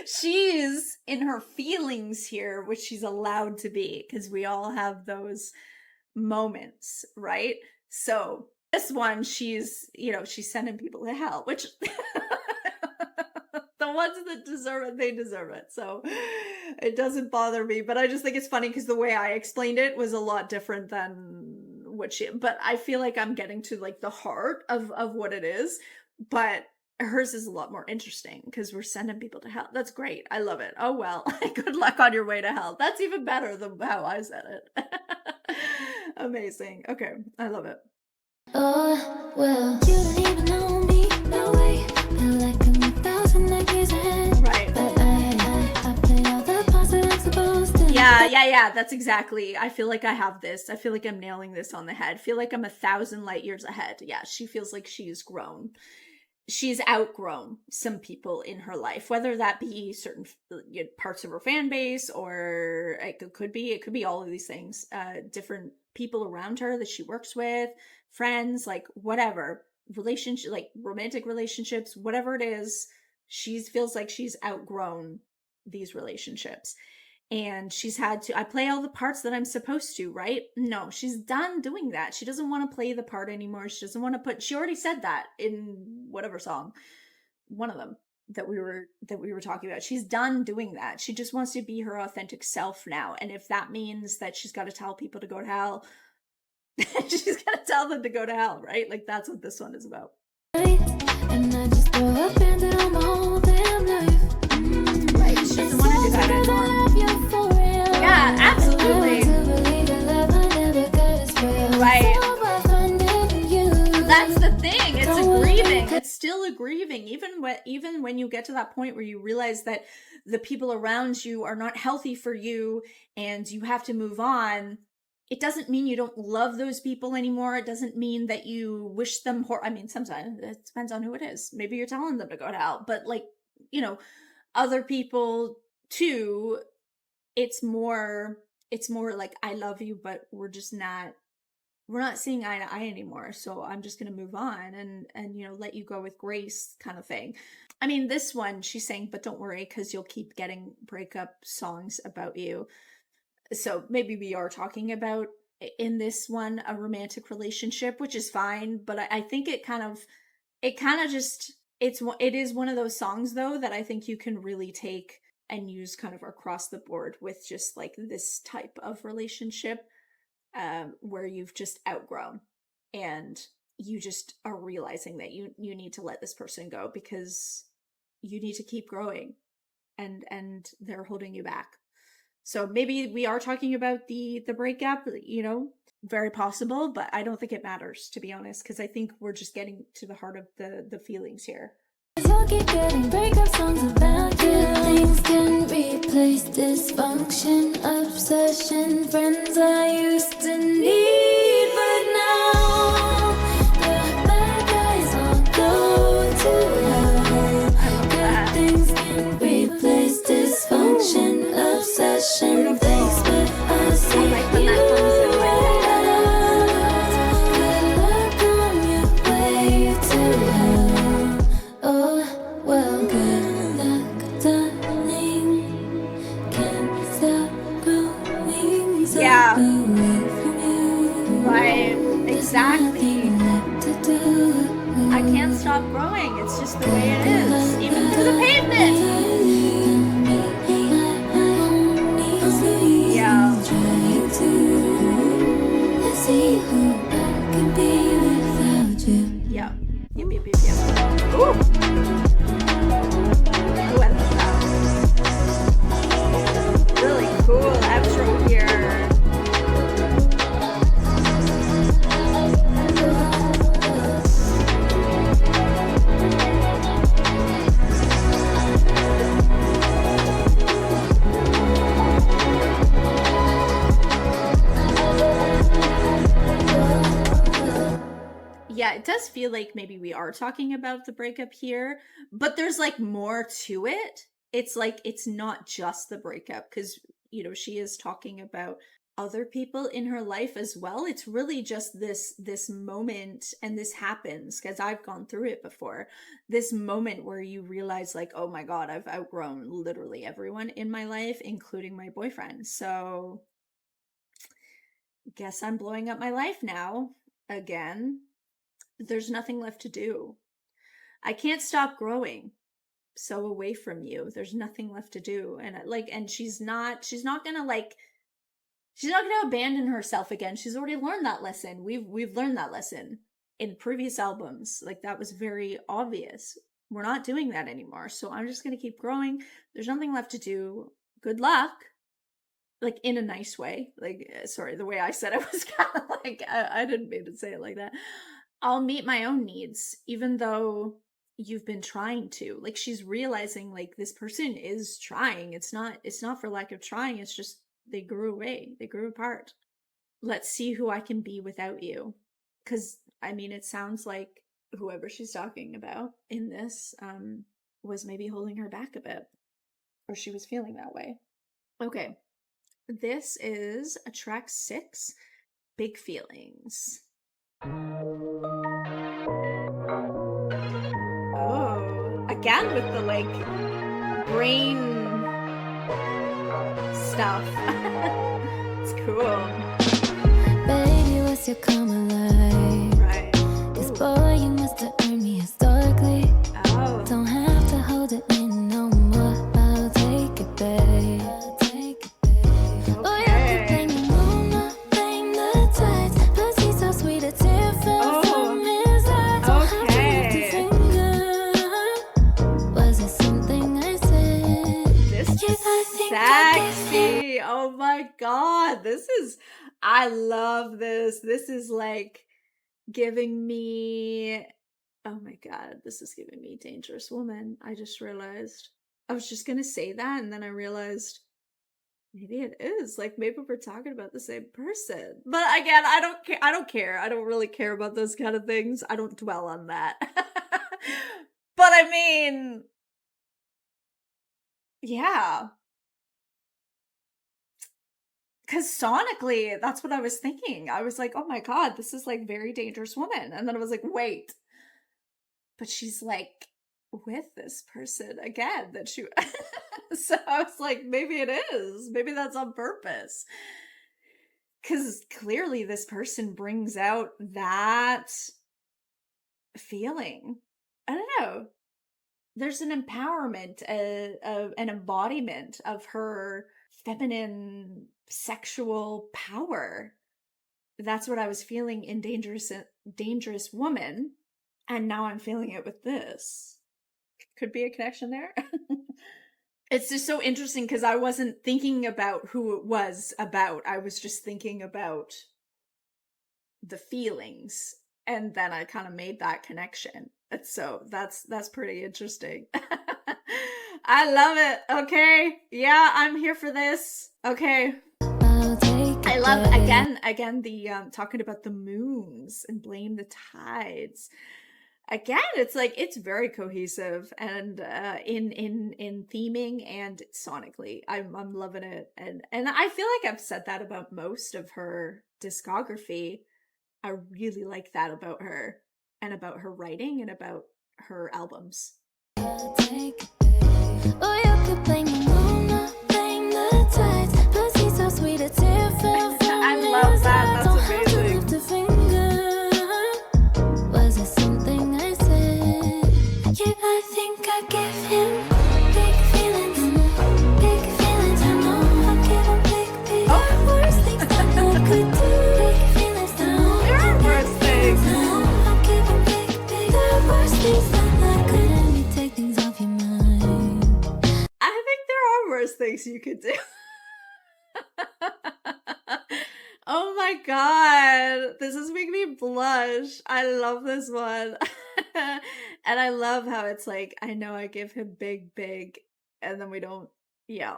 She's in her feelings here, which she's allowed to be, because we all have those moments, right? So this one, she's sending people to hell, which the ones that deserve it, they deserve it. So it doesn't bother me, but I just think it's funny because the way I explained it was a lot different than but I feel like I'm getting to like the heart of what it is, but hers is a lot more interesting because we're sending people to hell. That's great. I love it. Oh, well, good luck on your way to hell. That's even better than how I said it. Amazing. Okay. I love it. Oh, well, you don't even know me, no way. Feel like I'm 1,000 light years ahead. Right. But Yeah, that's exactly. I feel like I have this. I feel like I'm nailing this on the head. I feel like I'm 1,000 light years ahead. Yeah, she feels like she's grown. She's outgrown some people in her life, whether that be certain parts of her fan base, or it could be all of these things. Different people around her that she works with, friends, like whatever relationship, like romantic relationships, whatever it is. She feels like she's outgrown these relationships, and she's had to, I play all the parts that I'm supposed to, right? No, she's done doing that. She doesn't want to play the part anymore. She doesn't want to put, she already said that in whatever song, one of them that we were talking about. She's done doing that. She just wants to be her authentic self now. And if that means that she's got to tell people to go to hell, she's got to tell them to go to hell, right? Like that's what this one is about. And I just throw up and on my whole damn life. Right, she doesn't want to do that anymore. Yeah, absolutely. Right. That's the thing. It's a grieving. It's still a grieving. Even when you get to that point where you realize that the people around you are not healthy for you and you have to move on, it doesn't mean you don't love those people anymore. It doesn't mean that you wish them I mean, sometimes it depends on who it is. Maybe you're telling them to go to hell, but like, other people too, it's more like, I love you, but we're not seeing eye to eye anymore, so I'm just gonna move on and let you go with grace, kind of thing. I mean, this one she's saying, but don't worry, because you'll keep getting breakup songs about you. So maybe we are talking about, in this one, a romantic relationship, which is fine, but I think it kind of just, it is one of those songs though that I think you can really take and use kind of across the board with just like this type of relationship, where you've just outgrown and you just are realizing that you need to let this person go because you need to keep growing, and they're holding you back. So maybe we are talking about the breakup, very possible, but I don't think it matters, to be honest, because I think we're just getting to the heart of the feelings here. You'll keep getting breakup songs about good things can replace dysfunction, obsession, friends I used to need, but now the bad guys all go to hell. Good things can replace dysfunction, obsession, thanks, but I see I like when that comes in like that. good luck on your way to hell. Oh, well, good luck, darling. Can't stop growing so Yeah. away from you. Right, There's exactly. nothing left to do. I can't stop growing. It's just the way it is, even through the pavement. Yeah. Let's see who I can be without you. Yeah. Yep. Ooh. Ooh, I love that. Really cool outro here. Yeah, it does feel like maybe we are talking about the breakup here, but there's like more to it. It's like it's not just the breakup, because she is talking about other people in her life as well. It's really just this moment, and this happens because I've gone through it before. This moment where you realize like, oh my God, I've outgrown literally everyone in my life, including my boyfriend. So guess I'm blowing up my life now again. There's nothing left to do. I can't stop growing so away from you. There's nothing left to do. And she's not gonna abandon herself again. She's already learned that lesson. We've learned that lesson in previous albums. Like, that was very obvious. We're not doing that anymore. So I'm just gonna keep growing. There's nothing left to do. Good luck. Like, in a nice way. Like, sorry, the way I said it was kind of like, I didn't mean to say it like that. I'll meet my own needs, even though you've been trying to. Like, she's realizing like this person is trying. It's not for lack of trying. It's just they grew away. They grew apart. Let's see who I can be without you. Because, I mean, it sounds like whoever she's talking about in this was maybe holding her back a bit, or she was feeling that way. Okay, this is a track 6, Big Feelings. Oh, again with the like brain stuff. It's cool. Baby, what's your common life? Right. Cause boy, you must have earned me historically. Oh. Don't have to hold it in no more. I'll take it, babe. Okay. Sexy. Oh my god. I love this. This is like giving me, oh my god, this is giving me Dangerous Woman. I just realized. I was just gonna say that, and then I realized maybe it is. Like, maybe we're talking about the same person. But again, I don't care. I don't care. I don't really care about those kind of things. I don't dwell on that. But I mean, yeah. Because sonically, that's what I was thinking. I was like, oh my god, this is like very Dangerous Woman. And then I was like, wait. But she's like with this person again that she. So I was like, maybe it is. Maybe that's on purpose. Because clearly this person brings out that feeling. I don't know. There's an empowerment, an embodiment of her feminine sexual power. That's what I was feeling in Dangerous Woman, and now I'm feeling it with this. Could be a connection there. It's just so interesting because I wasn't thinking about who it was about. I was just thinking about the feelings, and then I kind of made that connection. So that's pretty interesting. I love it. Okay. Yeah, I'm here for this. Okay. I love again the talking about the moons and blame the tides. Again, it's like it's very cohesive and in theming and sonically. I'm loving it, and I feel like I've said that about most of her discography. I really like that about her and about her writing and about her albums. I love that. That's amazing. Was it something I said? Yeah, I think I give him big feelings. Big feelings. I know I give him big. There are worse things that I could do. Big feelings. I know there are worse things. I know I give him big. There are worse things that I could. Let me take things off your mind. I think there are worse things you could do. Oh my god, this is making me blush. I love this one. And I love how it's like, I know I give him big, and then we don't, yeah.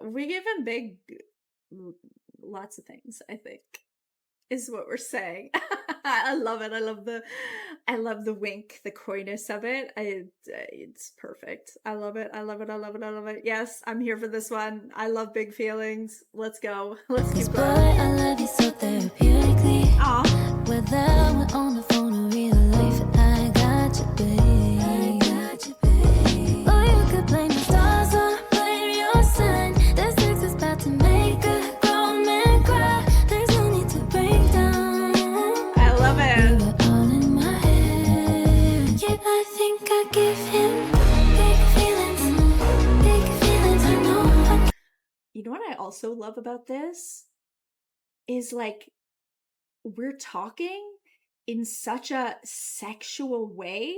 We give him big, lots of things, I think, is what we're saying. I love it. I love the wink, the coyness of it. It's perfect. I love it. I love it. Yes, I'm here for this one. I love Big Feelings. Let's go. Let's keep going. Boy, I love you so therapeutically. Aw. Whether we're on the phone or real life, I got you, babe. Oh, you could blame the stars or blame your sun. The sex is about to make a grown man cry. There's no need to break down. I love it. You were all in my head. Yeah, I think I give him big feelings. Big feelings. I know. You know what I also love about this? Is like, we're talking in such a sexual way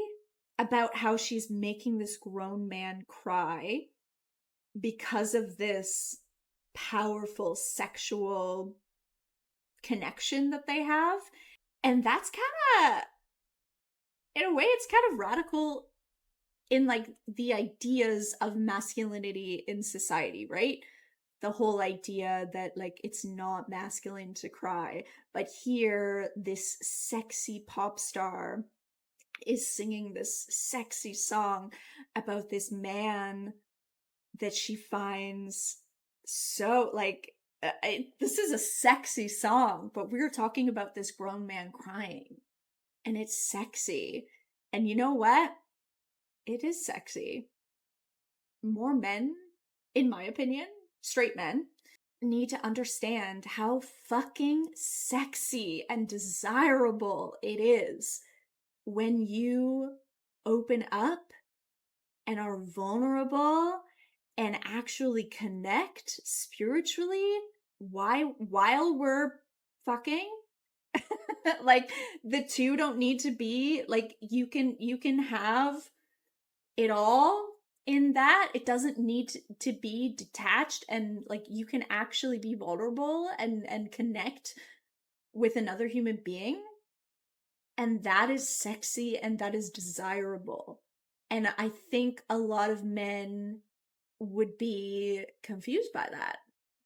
about how she's making this grown man cry because of this powerful sexual connection that they have. And that's kind of, in a way, it's kind of radical in like the ideas of masculinity in society, right? the whole idea that like it's not masculine to cry. But here, this sexy pop star is singing this sexy song about this man that she finds so like this is a sexy song, but we're talking about this grown man crying, and it's sexy. And you know what? It is sexy. More men, in my opinion, straight men, need to understand how fucking sexy and desirable it is when you open up and are vulnerable and actually connect spiritually while we're fucking. Like, the two don't need to be like, you can have it all in that. It doesn't need to be detached, and like you can actually be vulnerable and connect with another human being, and that is sexy and that is desirable. And I think a lot of men would be confused by that.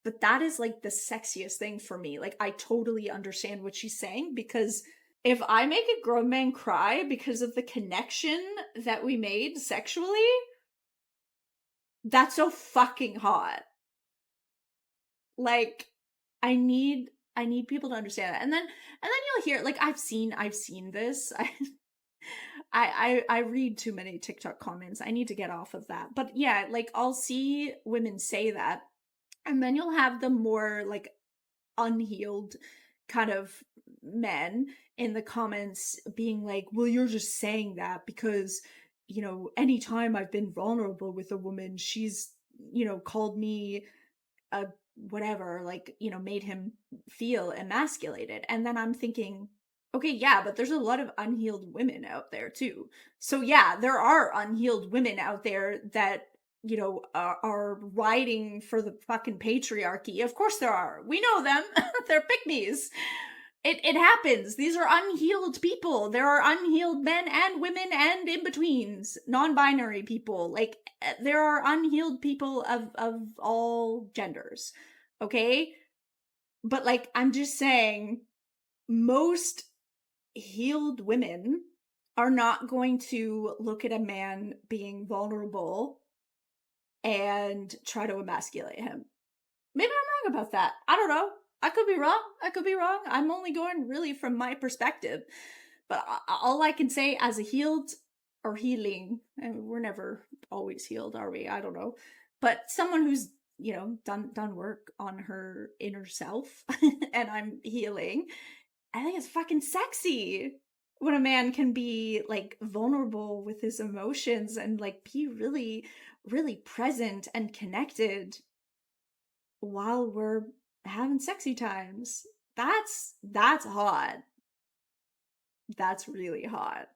But that is like the sexiest thing for me. Like, I totally understand what she's saying, because if I make a grown man cry because of the connection that we made sexually, that's so fucking hot. Like, I need people to understand that. And then you'll hear, like, I've seen this. I read too many TikTok comments. I need to get off of that. But yeah, like, I'll see women say that, and then you'll have the more like unhealed kind of men in the comments being like, well, you're just saying that because, you know, anytime I've been vulnerable with a woman, she's, you know, called me a whatever, like, you know, made him feel emasculated. And then I'm thinking, okay, yeah, but there's a lot of unhealed women out there too. So yeah, there are unhealed women out there that, you know, are riding for the fucking patriarchy. Of course there are. We know them. They're pygmies. It happens. These are unhealed people. There are unhealed men and women and in-betweens, non-binary people. Like, there are unhealed people of all genders. Okay? But like, I'm just saying, most healed women are not going to look at a man being vulnerable and try to emasculate him. Maybe I'm wrong about that. I don't know. I could be wrong. I'm only going really from my perspective. But all I can say as a healed or healing, and we're never always healed, are we? I don't know. But someone who's, you know, done work on her inner self and I'm healing, I think it's fucking sexy when a man can be like vulnerable with his emotions and like be really, really present and connected while we're having sexy times. That's hot. That's really hot.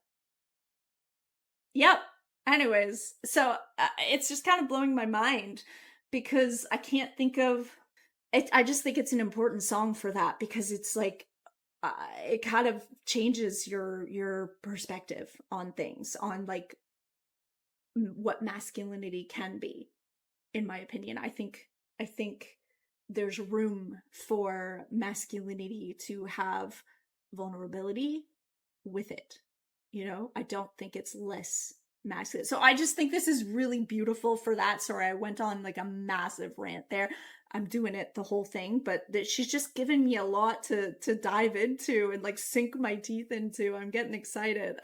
Yep. Anyways, so it's just kind of blowing my mind because I can't think of it. I just think it's an important song for that, because it's like, it kind of changes your perspective on things, on like what masculinity can be. In my opinion, I think there's room for masculinity to have vulnerability with it. You know, I don't think it's less masculine. So I just think this is really beautiful for that. Sorry, I went on like a massive rant there. I'm doing it the whole thing, but she's just given me a lot to dive into and like sink my teeth into. I'm getting excited.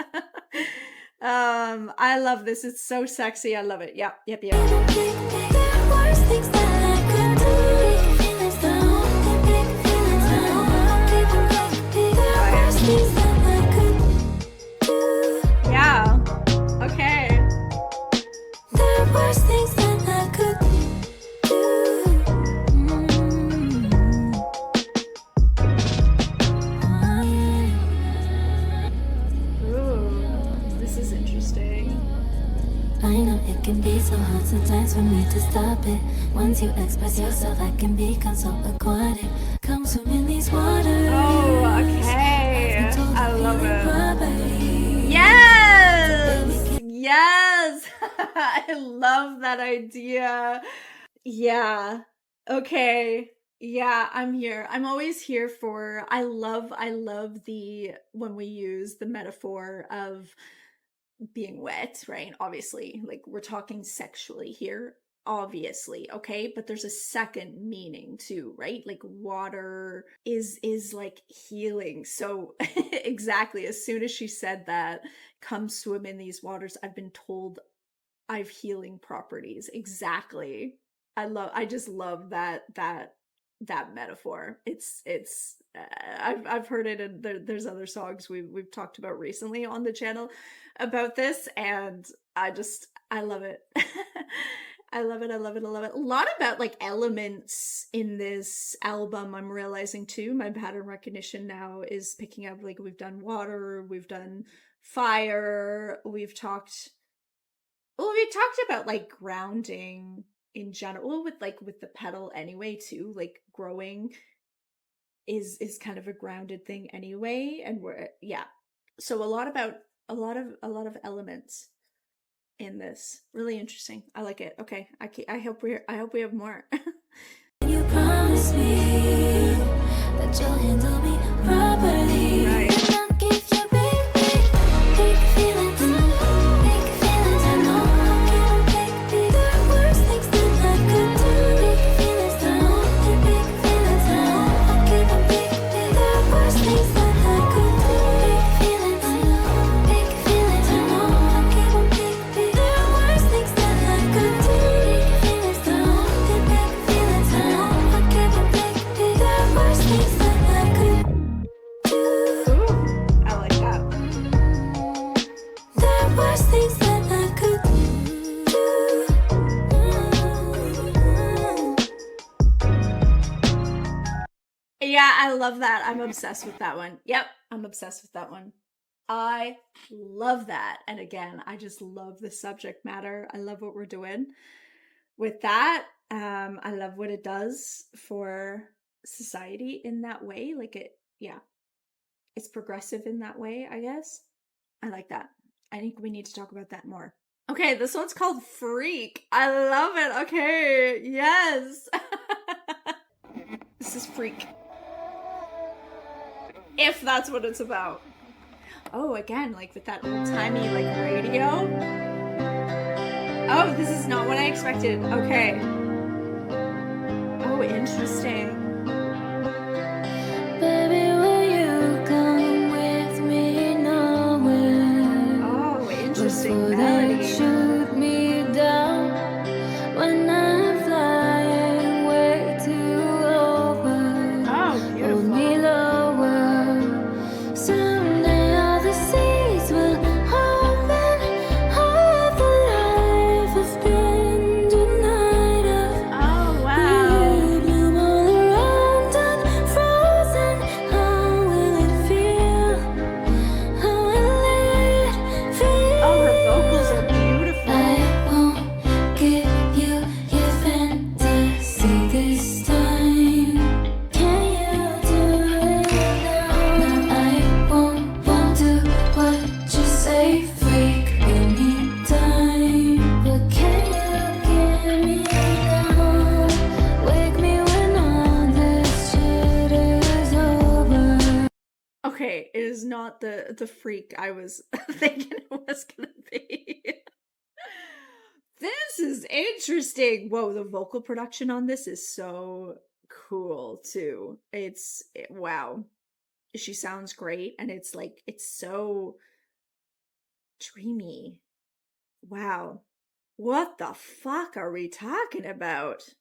I love this. It's so sexy. I love it. Yep. Yeah. Okay. There were things that I could Ooh, this is interesting. I know it can be so hard sometimes for me to stop it. Once you express yourself, I can become so aquatic. Come swim in these waters. Oh, okay. I love it. Yes! Yes! I love that idea. Yeah. Okay. Yeah, I'm here. I'm always here for I love the when we use the metaphor of being wet, right? Obviously, like we're talking sexually here, obviously, okay? But there's a second meaning too, right? Like water is like healing. So exactly, as soon as she said that, come swim in these waters, I've been told I've healing properties. Exactly. I just love that metaphor. I've heard it, and there's other songs we've talked about recently on the channel about this, and I love it. I love it. I love it. I love it. A lot about like elements in this album. I'm realizing too. My pattern recognition now is picking up. Like we've done water, we've done fire, we talked about like grounding in general with like with the petal anyway too. Like growing is kind of a grounded thing anyway, and we're yeah. So a lot about a lot of elements in this. Really interesting. I like it. Okay, I hope we have more. You promise me that you'll handle me properly. Right. And I'll give you big feelings. Big feelings. I know I'll give them big. There are worse things that I could do. Big feelings. I know they're big feelings. I know I'll give them big. There are worse things that I could do. Big feelings. I know. Big feelings. I know I'll give them big. There are worse things that I could do. Big feelings. I know they're big feelings. I know I'll give them big. There are worse things that I could do. Ooh, I like that. There are worse things that I could do. Yeah, I love that. I'm obsessed with that one. Yep, I'm obsessed with that one. I love that. And again, I just love the subject matter. I love what we're doing with that. I love what it does for society in that way. Like yeah, it's progressive in that way, I guess. I like that. I think we need to talk about that more. Okay, this one's called Freak. I love it. Okay, yes. This is Freak. If that's what it's about. Oh, again, like with that old timey like radio. Oh, this is not what I expected. Okay. Oh, interesting. Baby, will you come with me nowhere? Oh, interesting Before they melody. shoot me down when I'm flying way too over. Oh, Hold beautiful. me lower. Someday all the seas will open. All the life I've been denied of. Oh, wow. You bloom all around and frozen. How will it feel? How will it feel? Oh, her vocals are beautiful. I won't give you your fantasy this time. Can you do it now? No, I won't do what you say, freak anytime. But can you get me now? Wake me when all this shit is over. Okay, it is not the freak I was thinking it was gonna be. This is interesting. Whoa, the vocal production on this is so cool too. Wow. She sounds great, and it's like it's so dreamy. Wow. What the fuck are we talking about?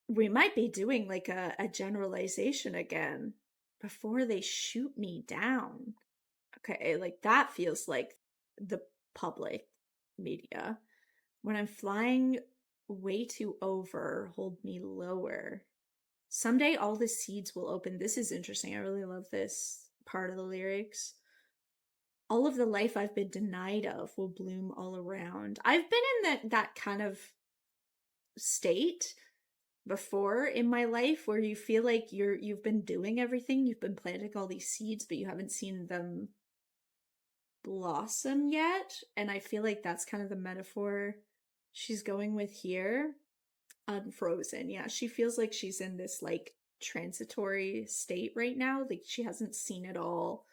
We might be doing like a generalization again. Before they shoot me down. Okay, like that feels like the public media. When I'm flying way too over, hold me lower. Someday all the seeds will open. This is interesting. I really love this part of the lyrics. All of the life I've been denied of will bloom all around. I've been in that kind of state before in my life where you feel like you've been doing everything, you've been planting all these seeds, but you haven't seen them blossom yet. And I feel like that's kind of the metaphor she's going with here. unfrozen. Yeah, she feels like she's in this like transitory state right now. Like she hasn't seen it all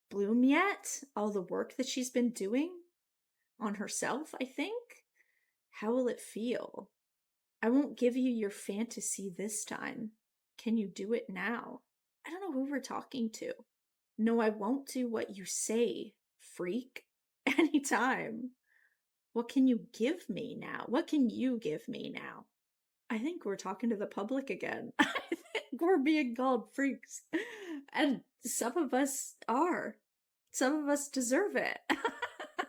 bloom yet. All the work that she's been doing on herself, I think. How will it feel? I won't give you your fantasy this time. Can you do it now? I don't know who we're talking to. No, I won't do what you say, freak. Anytime. What can you give me now? What can you give me now? I think we're talking to the public again. I think we're being called freaks. And some of us are. Some of us deserve it.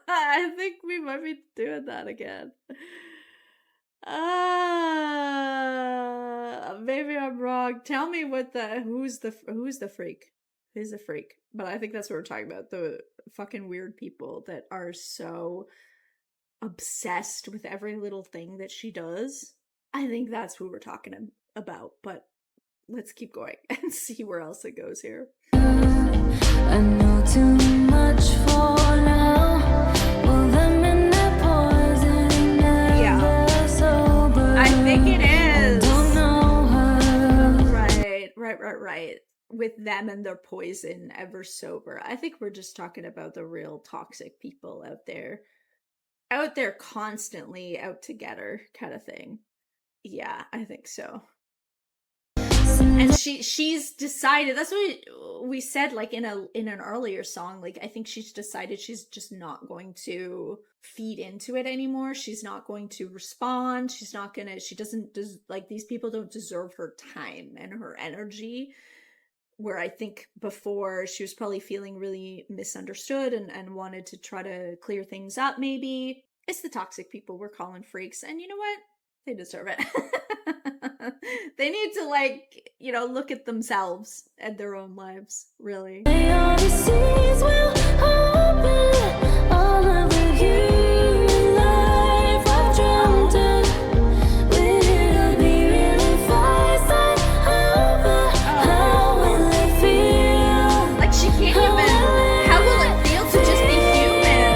I think we might be doing that again. Maybe I'm wrong. Tell me who's the freak? Who's the freak? But I think that's what we're talking about. The fucking weird people that are so obsessed with every little thing that she does. I think that's who we're talking about. But let's keep going and see where else it goes here. I know too much for now. Well, them in their poison, never sober. I think it is. Don't know her. Right. With them and their poison, ever sober. I think we're just talking about the real toxic people out there constantly out together kind of thing. Yeah, I think so. And she's decided, that's what we said like in an earlier song, like I think she's decided she's just not going to feed into it anymore. She's not going to respond. She doesn't like, these people don't deserve her time and her energy. Where I think before she was probably feeling really misunderstood and wanted to try to clear things up maybe. It's the toxic people we're calling freaks, and you know what? They deserve it. They need to look at themselves and their own lives, really. All the seas will open, all of the human life I've dreamt of. Will it be really fast? How will it feel? Like she can't even. How will it feel to just be human?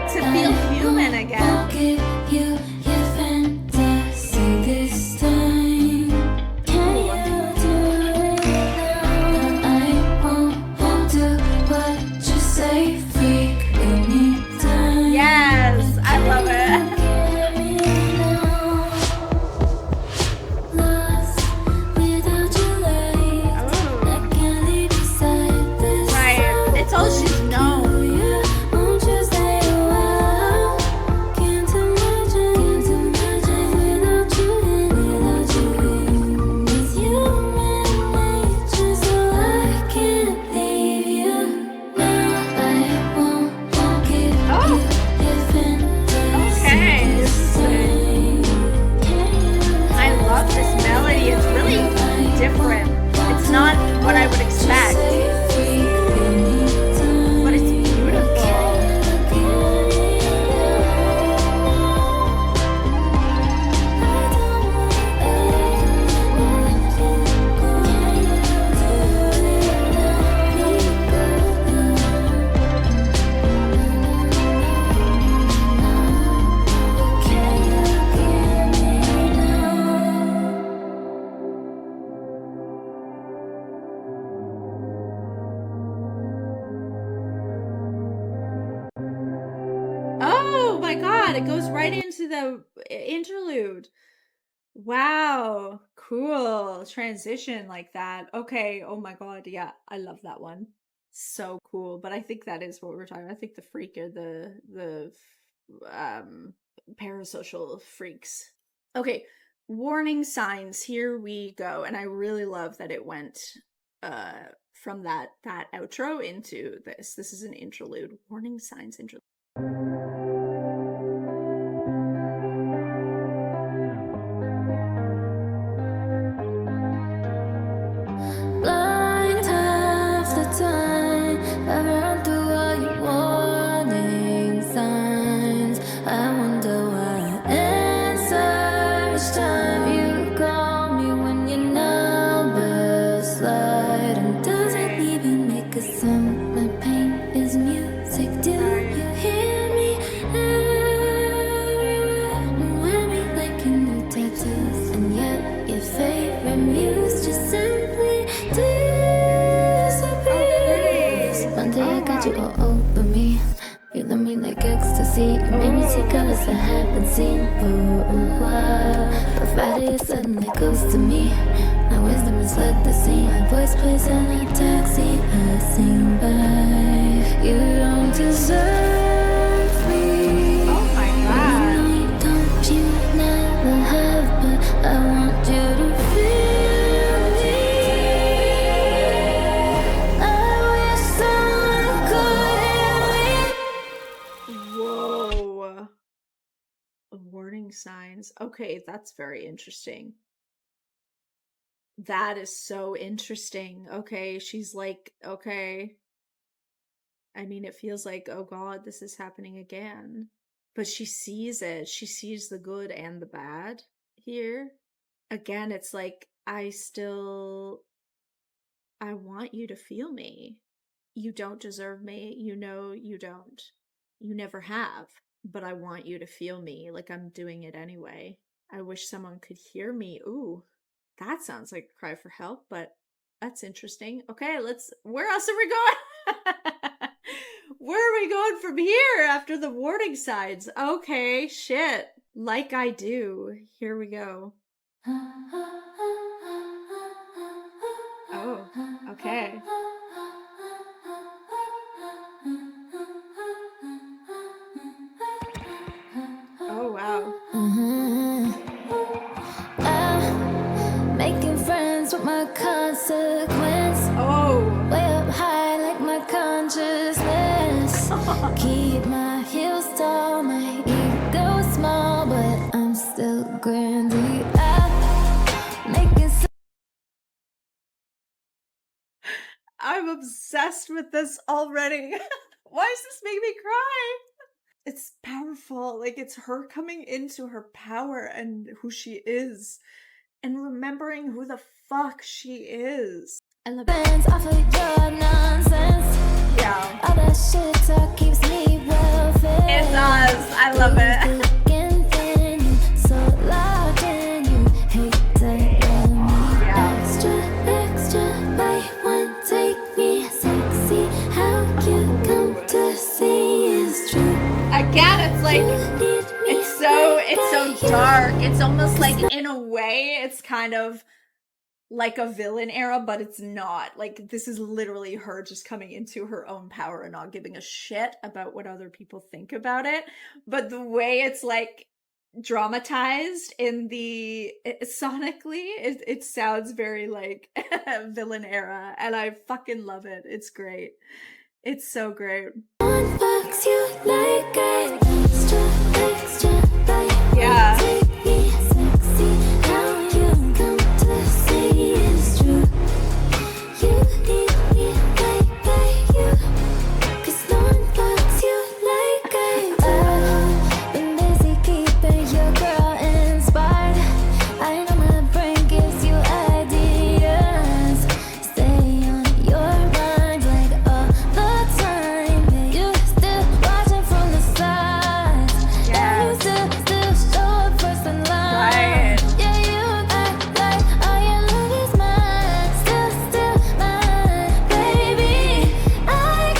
To feel human again. I'll give you your fantasy this time. Can you do it now? I won't do what you say, freak anytime. Yes, I love it. Get me now. Lost without your light. I can't leave beside this. Right. It's all she's known. Won't you stay a while? Can't imagine without you. It's human nature, so I can't leave you now. I won't give you your fantasy this time. I love this melody. It's really different. It's not what I would expect, but it's beautiful. Oh my god, it goes right into the interlude. Wow, cool transition like that. Okay, oh my god, yeah, I love that one. So cool, but I think that is what we're talking about. I think the freak are the parasocial freaks. Okay, warning signs, here we go. And I really love that it went from that outro into this. This is an interlude. Warning signs interlude. Blind half the time, I've run through all your warning signs. I wonder why I answer each time you call me when your number slide. And does it even make a sound? My pain is music. Do you hear you all over me. You love me like ecstasy. You made me see colors I haven't seen for a while. Provided you suddenly goes to me. Now wisdom has led the scene. My voice plays in a taxi passing by. You don't deserve me. Oh my God. You know you don't, you never have, but I want you to feel me. I wish someone could hear me. Whoa. Warning signs. Okay, that's very interesting. That is so interesting. Okay, she's like, okay. I mean, it feels like, oh God, this is happening again. But she sees it. She sees the good and the bad here. Again, it's like, I want you to feel me. You don't deserve me. You know you don't. You never have. But I want you to feel me. Like I'm doing it anyway. I wish someone could hear me. Ooh, that sounds like a cry for help, but that's interesting. Okay, where else are we going? Where are we going from here after the warning signs? Okay, shit. Like I do. Here we go. Oh, okay. Oh, wow. Making friends with my consequence. Oh. Way up high like my consciousness. Keep my heels tall, my ego small, but I'm still grandiose. Making I'm obsessed with this already. Why does this make me cry? It's powerful. Like it's her coming into her power and who she is and remembering who the fuck she is. I love it. friends off of your nonsense. Yeah. All that shit talk keeps me well fed. It does. I love it. So locked in, you hate to let me extra, buy one, take me sexy. How you come to see is true. Again, it's like it's so dark. It's almost like in a way it's kind of like a villain era, but it's not. Like this is literally her just coming into her own power and not giving a shit about what other people think about it. But the way it's like dramatized in sonically, it sounds very like villain era, and I fucking love it. It's great. It's so great. One fucks you like I extra, Yeah. take me sexy. How you come to see is true. You need me like I you. 'Cause no one fucks you like I do. Been busy keeping your girl inspired. I know my brain gives you ideas. Stay on your mind like all the time. You still watching from the sides. Yeah, you still show up first in line. Right. Yeah, you act like all your love is mine. Still mine, baby. I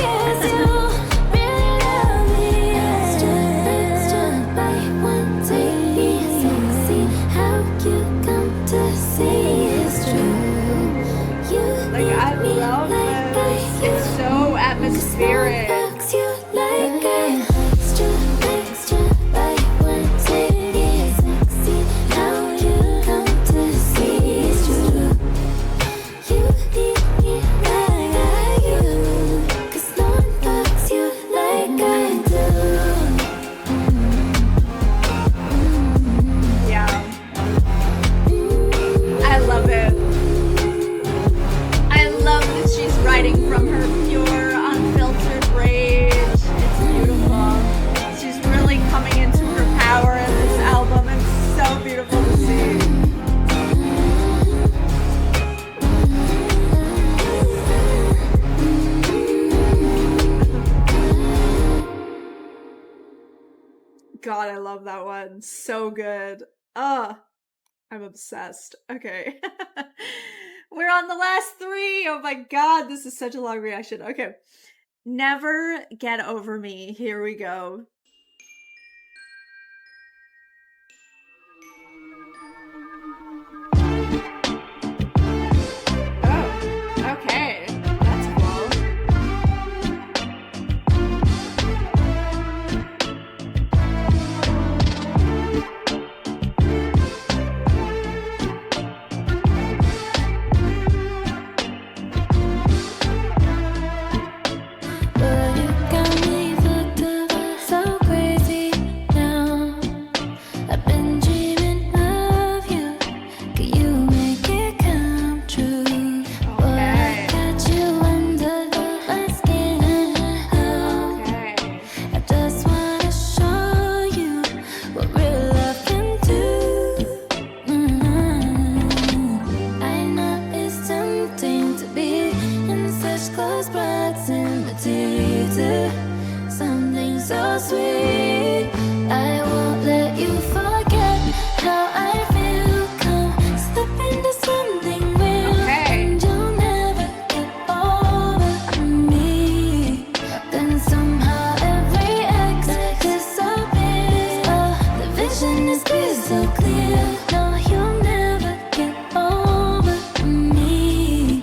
guess you really love me. Extra, buy one, take me sexy. How you come to see is true. You Like I love this. It's so atmospheric. fucks you like I extra, buy one, take me sexy. How you come to see is true. You need me like I you. 'Cause no one fucks you like I do. Yeah. I love it. I love that she's writing from her pure, unfiltered rage. It's beautiful. She's really coming into her power in this album. It's so beautiful to see. God, I love that one. So good. I'm obsessed. Okay. We're on the last three. Oh my God, this is such a long reaction. Okay. Never Get Over Me. Here we go. Oh, okay. That's cool. But you got me fucked up, so crazy now. I've been dreaming of you. Could you make it come true? Boy, I Okay. got you under my skin. Oh, Okay. I just wanna show you what real love can do. I know it's tempting to be in such close proximity to something so sweet. I won't let you forget how I feel. Come slip into something real, Okay. and you'll never get over me. Then somehow every ex disappears. Oh, the vision is crystal clear. No, you'll never get over me.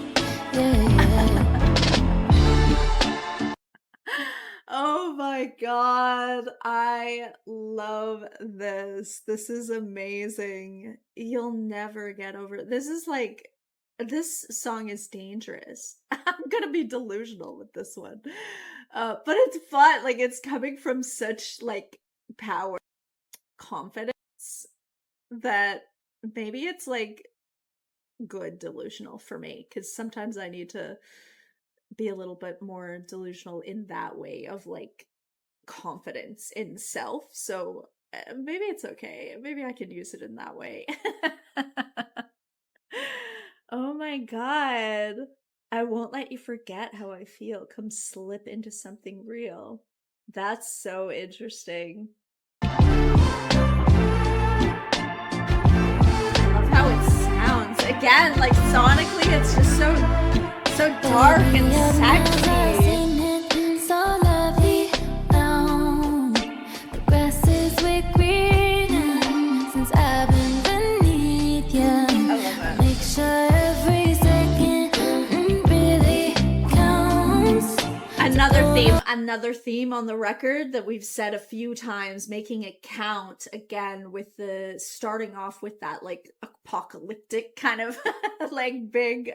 Yeah. Oh my God. I love this. This is amazing. You'll never get over it. This is like, this song is dangerous. I'm gonna be delusional with this one. But it's fun. Like, it's coming from such like power, confidence that maybe it's like good delusional for me, because sometimes I need to be a little bit more delusional in that way of like confidence in self. So maybe it's okay. Maybe I can use it in that way. Oh my God. I won't let you forget how I feel. Come slip into something real. That's so interesting. I love how it sounds. Again, like sonically, it's just so dark and sexy. So lovely now. The grass is way greener since I've been beneath you. I love it. Make sure every second really counts. Another theme on the record that we've said a few times, making it count, again with the starting off with that like apocalyptic kind of like big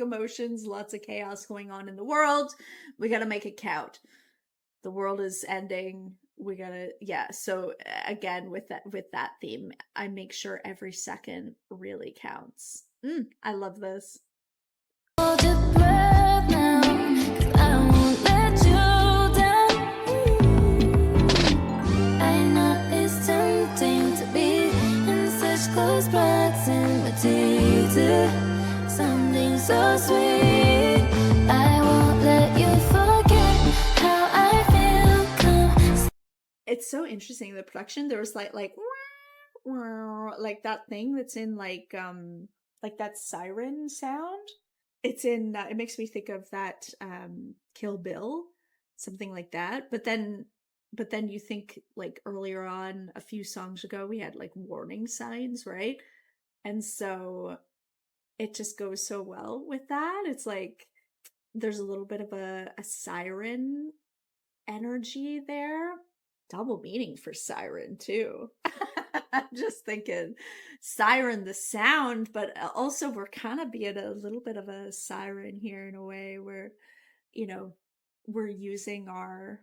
emotions, lots of chaos going on in the world. We got to make it count. The world is ending. We got to, yeah. So again with that theme, I make sure every second really counts. I love this. Hold your breath now, 'cause I won't let you down. I know it's tempting to be in such close proximity to something so sweet. I won't let you forget how I feel. Come. It's so interesting, the production. There was like that thing that's in like that siren sound. It's in it makes me think of that Kill Bill, something like that. But then you think like earlier on, a few songs ago, we had like warning signs, right? And so it just goes so well with that. It's like there's a little bit of a siren energy there. Double meaning for siren too. I'm just thinking siren the sound, but also we're kind of being a little bit of a siren here in a way where, you know, we're using our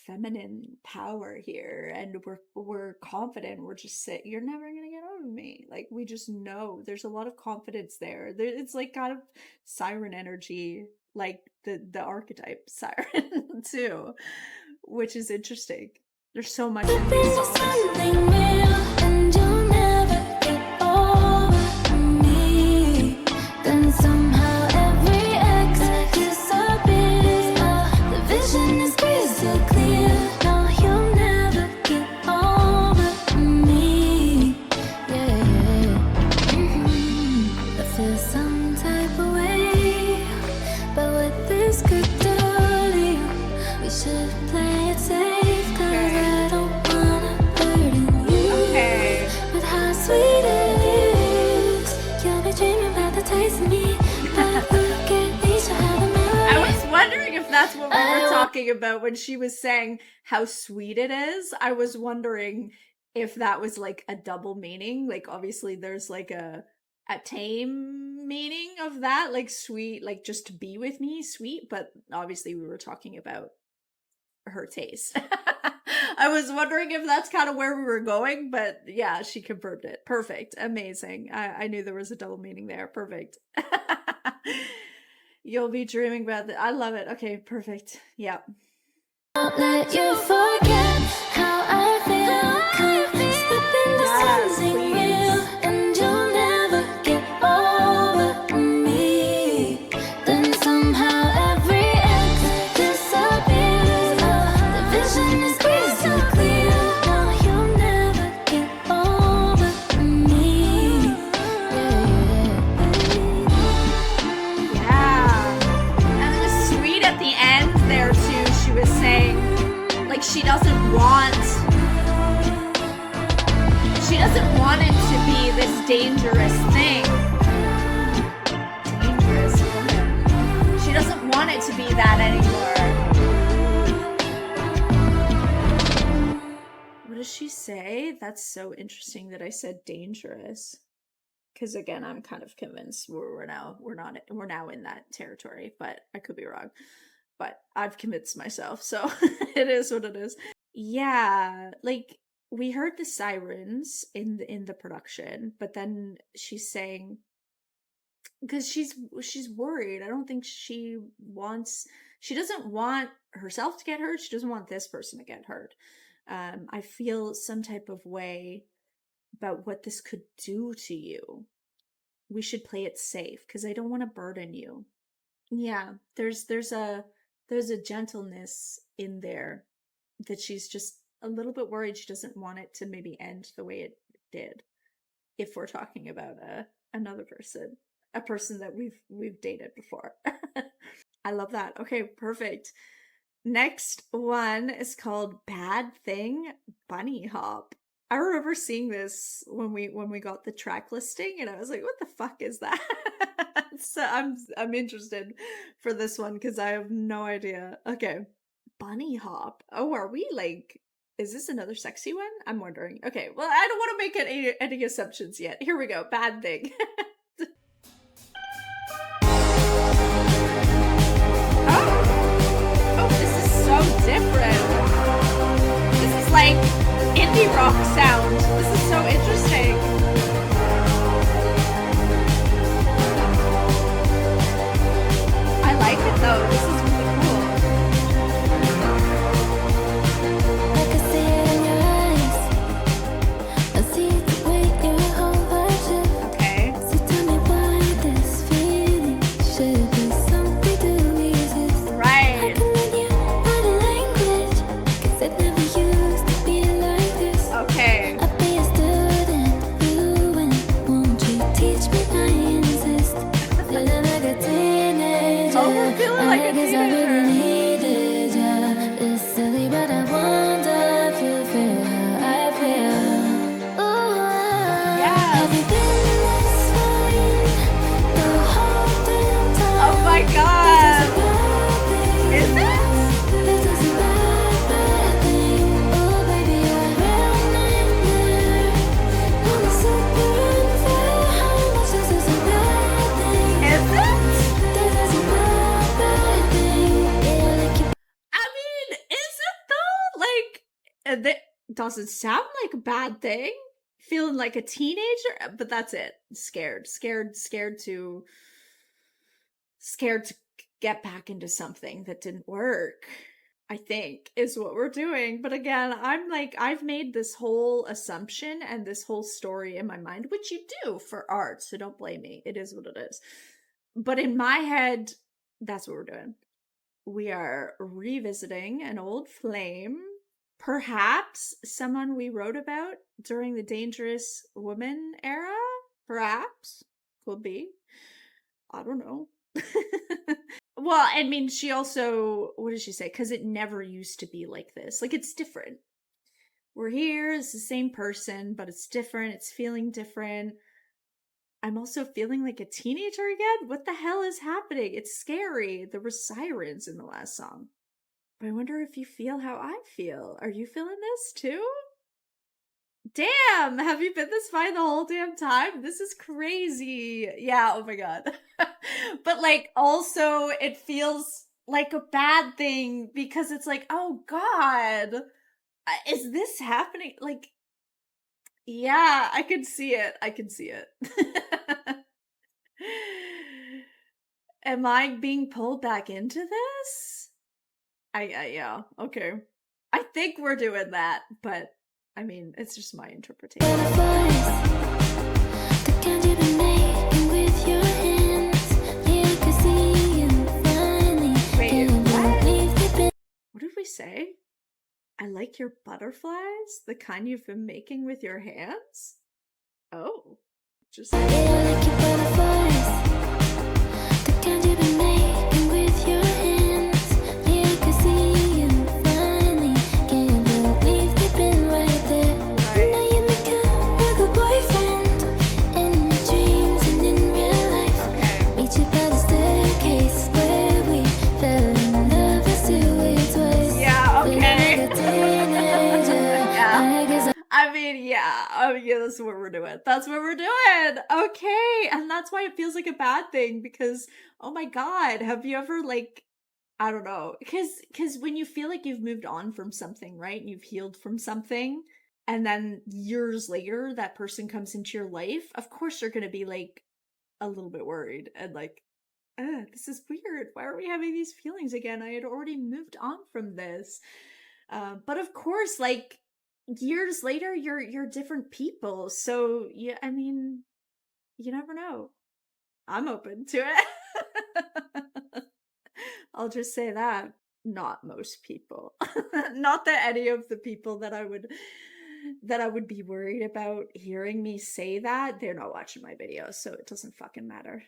feminine power here, and we're confident. We're just saying, you're never gonna get over me. Like, we just know there's a lot of confidence there. It's like kind of siren energy, like the archetype siren too, which is interesting. There's so much in these songs. Something real, and you'll never get over me. Then somehow every ex disappears. Oh, the vision is crystal clear. No, you'll never get over me. Yeah. I feel some type of way, but what this could I was wondering if that's what we were talking about when she was saying how sweet it is. I was wondering if that was like a double meaning. Like obviously there's like a tame meaning of that, like sweet, like just to be with me, sweet, but obviously we were talking about her taste. I was wondering if that's kind of where we were going, but yeah, she confirmed it. Perfect. Amazing. I knew there was a double meaning there. Perfect. You'll be dreaming about that. I love it. Okay, perfect. Yeah. Don't let you forget how I feel. Come slip into Yes, something please. real, and you'll never get over me. Then somehow every ex disappears. The vision is crystal clear. No, you'll never get over me. Yeah. And it was sweet at the end there too. She was saying like she doesn't want it to be this dangerous thing. Dangerous woman. She doesn't want it to be that anymore. What does she say? That's so interesting that I said dangerous. Because again, I'm kind of convinced we're now in that territory, but I could be wrong. But I've convinced myself, so it is what it is. Yeah, like we heard the sirens in the production, but then she's saying because she's worried. I don't think she doesn't want herself to get hurt. She doesn't want this person to get hurt. I feel some type of way about what this could do to you. We should play it safe because I don't want to burden you. Yeah, there's a gentleness in there that she's just a little bit worried she doesn't want it to maybe end the way it did. If we're talking about another person, a person that we've dated before. I love that. Okay, perfect. Next one is called Bad Thing Bunny Hop. I remember seeing this when we got the track listing and I was like, what the fuck is that? So I'm interested for this one because I have no idea. Okay. Bunny hop. Oh, are we like is this another sexy one? I'm wondering. Okay, well, I don't want to make any assumptions yet. Here we go. Bad thing. Oh, this is so different. This is like indie rock sound. This is so interesting. I like it though. This is really cool. I can see it in your eyes. I see the way you hold my shit. Okay. So tell me why this feeling should be something to resist. I Right. can read your body language, 'cause it never used to be like this. Okay. I'll be a student, you and won't you teach me? I insist. Feeling like a teenager. Oh, we're feeling like a I guess I really teenager. needed ya. It's silly, but I wonder if you feel how I feel. Ooh, Yes. have you been this fine the whole damn time? Oh my god. Is it? This is a bad thing. Oh baby, you're a real nightmare. Wanna super unfair. How much this is a bad thing? Is it? This is a bad thing. Yeah, like you. I mean, is it though? Like, that doesn't sound like a bad thing. Feeling like a teenager, but that's it. Scared to get back into something that didn't work. I think is what we're doing. But again, I'm like, I've made this whole assumption and this whole story in my mind, which you do for art. So don't blame me. It is what it is. But in my head, that's what we're doing. We are revisiting an old flame, perhaps someone we wrote about during the Dangerous Woman era. Perhaps. Could be. I don't know. Well, I mean, she also, what did she say? Because it never used to be like this. Like, it's different. We're here, it's the same person, but it's different. It's feeling different. I'm also feeling like a teenager again. What the hell is happening? It's scary. There were sirens in the last song. But I wonder if you feel how I feel. Are you feeling this too? Damn, have you been this fine the whole damn time? This is crazy. Yeah, oh my god. But like also it feels like a bad thing because it's like, oh god, is this happening? Like, yeah, I can see it. I can see it. Am I being pulled back into this? Yeah, okay. I think we're doing that, but I mean, it's just my interpretation. Wait, what did we say? I like your butterflies? The kind you've been making with your hands? Oh, just... yeah, that's what we're doing. That's what we're doing. Okay. And that's why it feels like a bad thing because, oh my God, have you ever like, I don't know, because when you feel like you've moved on from something, right? And you've healed from something, and then years later, that person comes into your life, of course you're going to be like a little bit worried and like, this is weird. Why are we having these feelings again? I had already moved on from this. But of course, like, years later you're different people, so yeah, I mean, you never know. I'm open to it. I'll just say that. Not most people. Not that any of the people that I would be worried about hearing me say that, they're not watching my videos, so it doesn't fucking matter.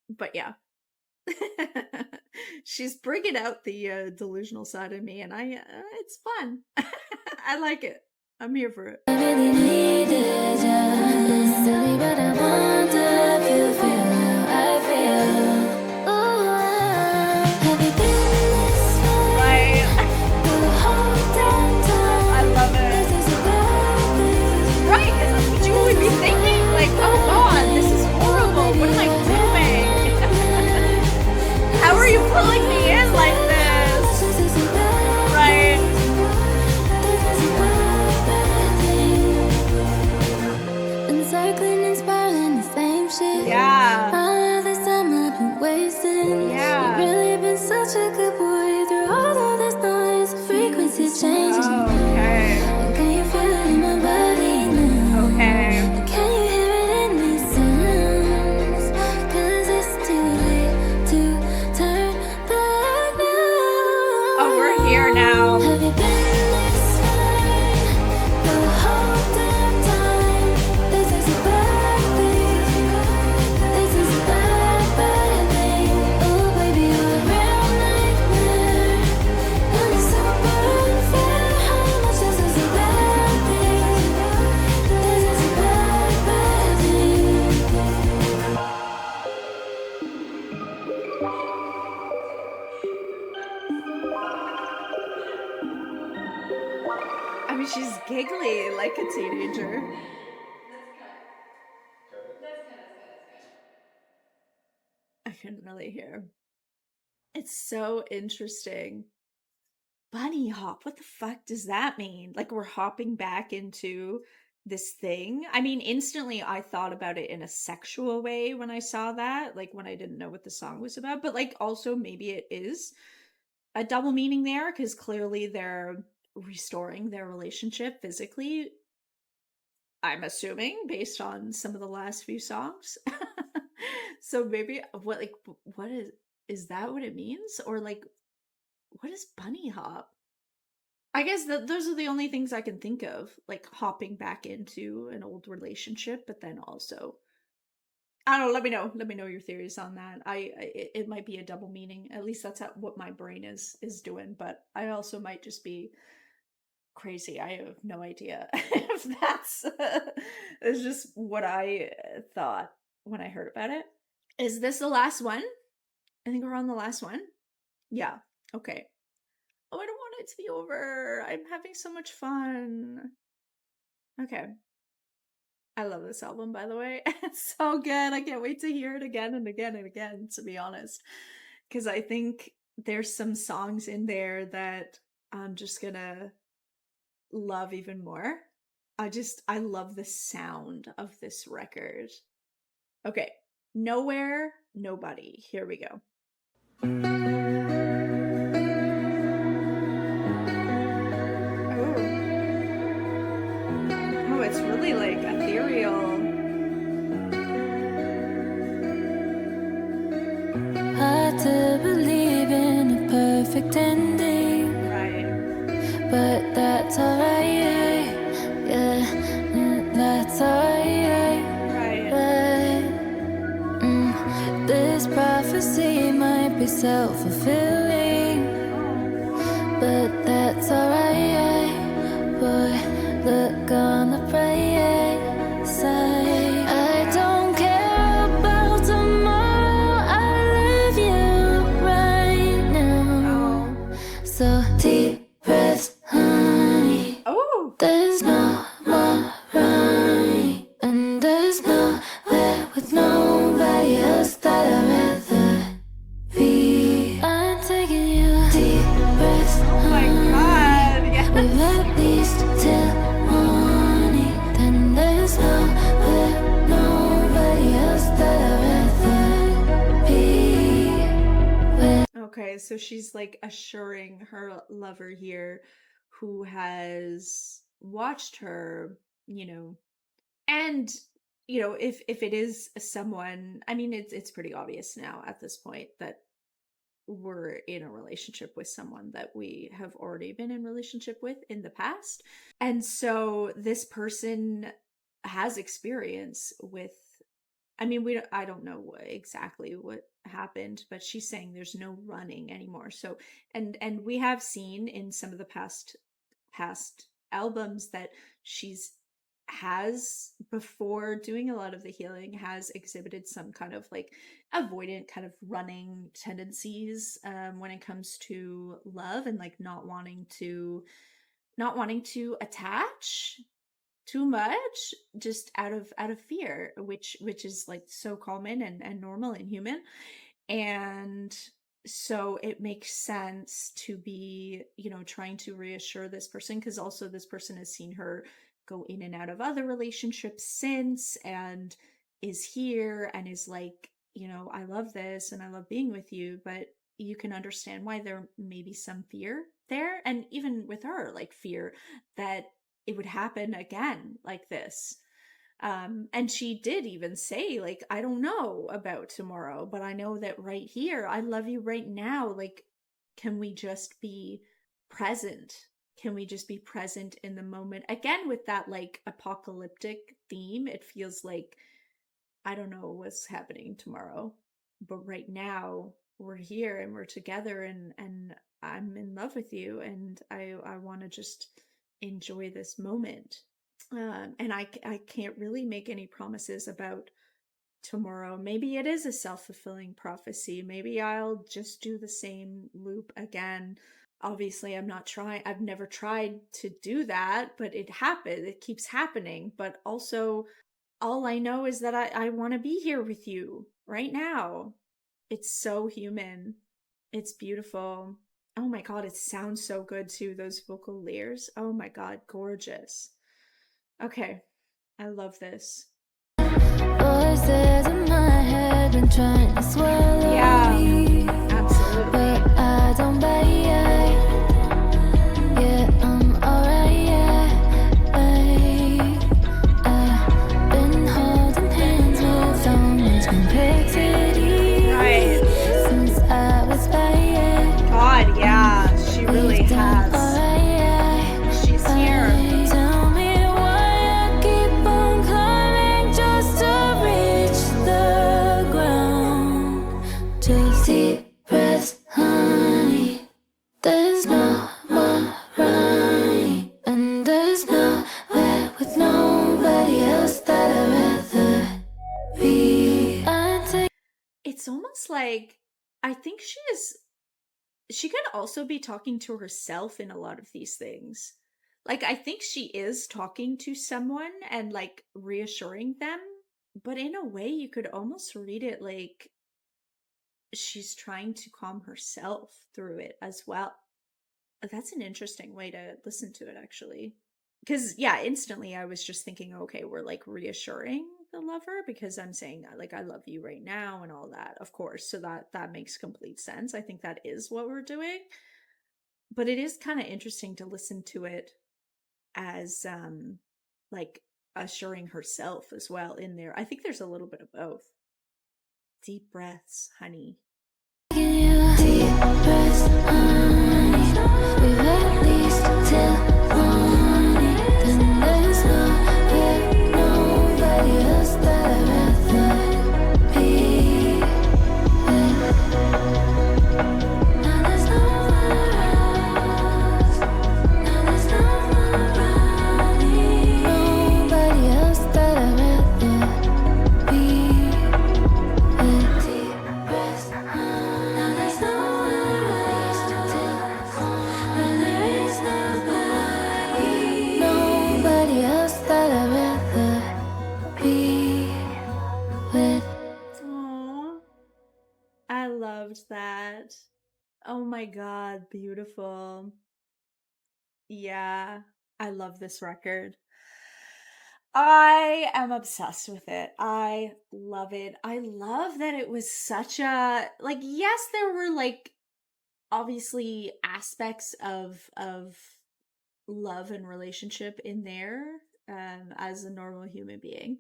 But yeah. She's bringing out the delusional side of me, and it's fun. I like it. I'm here for it. I really needed you. Silly, but I wonder if you feel how I feel. Have you been this way? Right. The whole damn time. I love it. This is right, because that's what you would be thinking. Like, oh god, this is horrible. What am I doing? How are you pulling me in like this? Right. Been circling and spiraling the same shit. Yeah. All of this time I've been wasting. Yeah. You've really been such a good boy through all of this noise. Frequency changes. Oh, okay. And can you feel it in my body now? Okay. And can you hear it in these sounds? 'Cause it's too late to turn back now. Oh, we're here now. Have you been this way the whole damn time? This is a bad thing. This is a bad, bad thing. Oh, baby, you're a real nightmare. And it's super unfair how much this is a bad thing. This is a bad, bad thing. I mean, she's giggly like a teenager. I couldn't really hear. It's so interesting. Bunny hop, what the fuck does that mean? Like we're hopping back into this thing? I mean, instantly I thought about it in a sexual way when I saw that, like when I didn't know what the song was about, but like also maybe it is a double meaning there because clearly they're restoring their relationship physically. I'm assuming based on some of the last few songs. So maybe what is that what it means? Or like what is bunny hop? I guess that those are the only things I can think of, like hopping back into an old relationship, but then also I don't know, let me know your theories on that. It might be a double meaning. At least that's what my brain is doing, but I also might just be crazy. I have no idea if that's it's just what I thought when I heard about it. Is this the last one? I think we're on the last one. Yeah. Okay. Oh, I don't want it to be over. I'm having so much fun. Okay. I love this album, by the way. It's so good. I can't wait to hear it again and again and again, to be honest. Because I think there's some songs in there that I'm just gonna love even more. I love the sound of this record. Okay. Nowhere, Nobody. Here we go. Oh, it's really like ethereal. Hard to believe in a perfect ending, Right. but that's alright. Yeah, that's alright. Right. But this prophecy might be self-fulfilling, but that's alright. Boy, look on the bright side. I don't care about tomorrow. I love you right now. So deep breaths, honey. Oh. There's no more running, and there's nowhere with nobody else that I'd rather be. I'm taking you deep breaths, Oh my god. Yes. with at least till morning. Then there's nowhere, nobody else that I'd rather be. Okay, so she's like assuring her lover here who has watched her, and if it is someone, I mean it's pretty obvious now at this point that we're in a relationship with someone that we have already been in relationship with in the past. And so this person has experience with, I mean, I don't know exactly what happened, but she's saying there's no running anymore. So, and we have seen in some of the past albums that she's has, before doing a lot of the healing, has exhibited some kind of like avoidant kind of running tendencies when it comes to love, and like not wanting to attach too much, just out of fear, which is like so common and normal and human. And so it makes sense to be trying to reassure this person, because also this person has seen her go in and out of other relationships since, and is here and is like, I love this and I love being with you, but you can understand why there may be some fear there. And even with her, like fear that it would happen again like this. And she did even say, like, I don't know about tomorrow, but I know that right here, I love you right now. Like, can we just be present? Can we just be present in the moment? Again, with that like apocalyptic theme, it feels like, I don't know what's happening tomorrow, but right now we're here and we're together, and I'm in love with you, and I want to just enjoy this moment. And I can't really make any promises about tomorrow. Maybe it is a self-fulfilling prophecy. Maybe I'll just do the same loop again. Obviously, I've never tried to do that, but it keeps happening. But also, all I know is that I want to be here with you right now. It's so human. It's beautiful. Oh my god, it sounds so good too, those vocal layers. Oh my god, gorgeous. Okay, I love this. Voices in my head been trying to swallow me, Absolutely. but I don't buy it. Yeah, I'm alright, yeah. I've been holding hands with so much complexity, Right. since I was 5. God, yeah, she really has. She's here. Tell me why I keep on climbing just to reach the ground. Just deep breaths, honey. There's no more running, it's almost like I think she could also be talking to herself in a lot of these things. Like, I think she is talking to someone and like reassuring them, but in a way, you could almost read it like she's trying to calm herself through it as well. That's an interesting way to listen to it, actually. Because, yeah, instantly I was just thinking, okay, we're like reassuring the lover because I'm saying like I love you right now and all that, of course. So that makes complete sense. I think that is what we're doing. But it is kind of interesting to listen to it as like assuring herself as well in there. I think there's a little bit of both. Deep breaths, honey. Deep breaths, honey. We've at least till morning. Then there's nowhere, nobody else that I'd rather be with. Now there's nowhere else. Now there's nowhere nobody else that I'd rather be with. Deep breaths, now there's nowhere else when there is nobody else that I'd rather be with. Aww. I loved that. Oh my god, beautiful. Yeah, I love this record. I am obsessed with it. I love it. I love that it was such a like yes, there were like obviously aspects of love and relationship in there as a normal human being.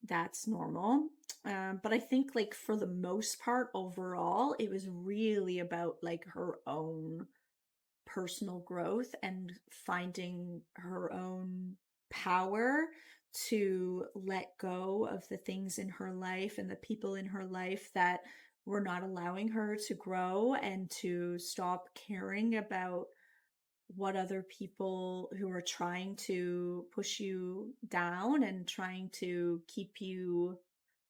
That's normal. But I think like for the most part overall, it was really about like her own personal growth and finding her own power to let go of the things in her life and the people in her life that were not allowing her to grow and to stop caring about what other people who are trying to push you down and trying to keep you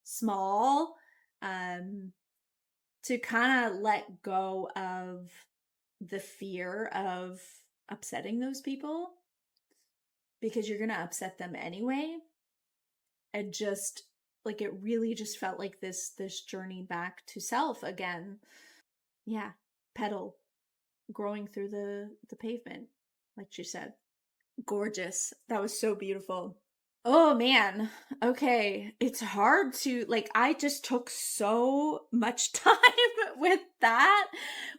small, um to kind of let go of the fear of upsetting those people because you're going to upset them anyway. And just like it really just felt like this journey back to self again. Yeah, Petal growing through the pavement, like she said. Gorgeous. That was so beautiful. Oh man. Okay. It's hard to like I just took so much time with that,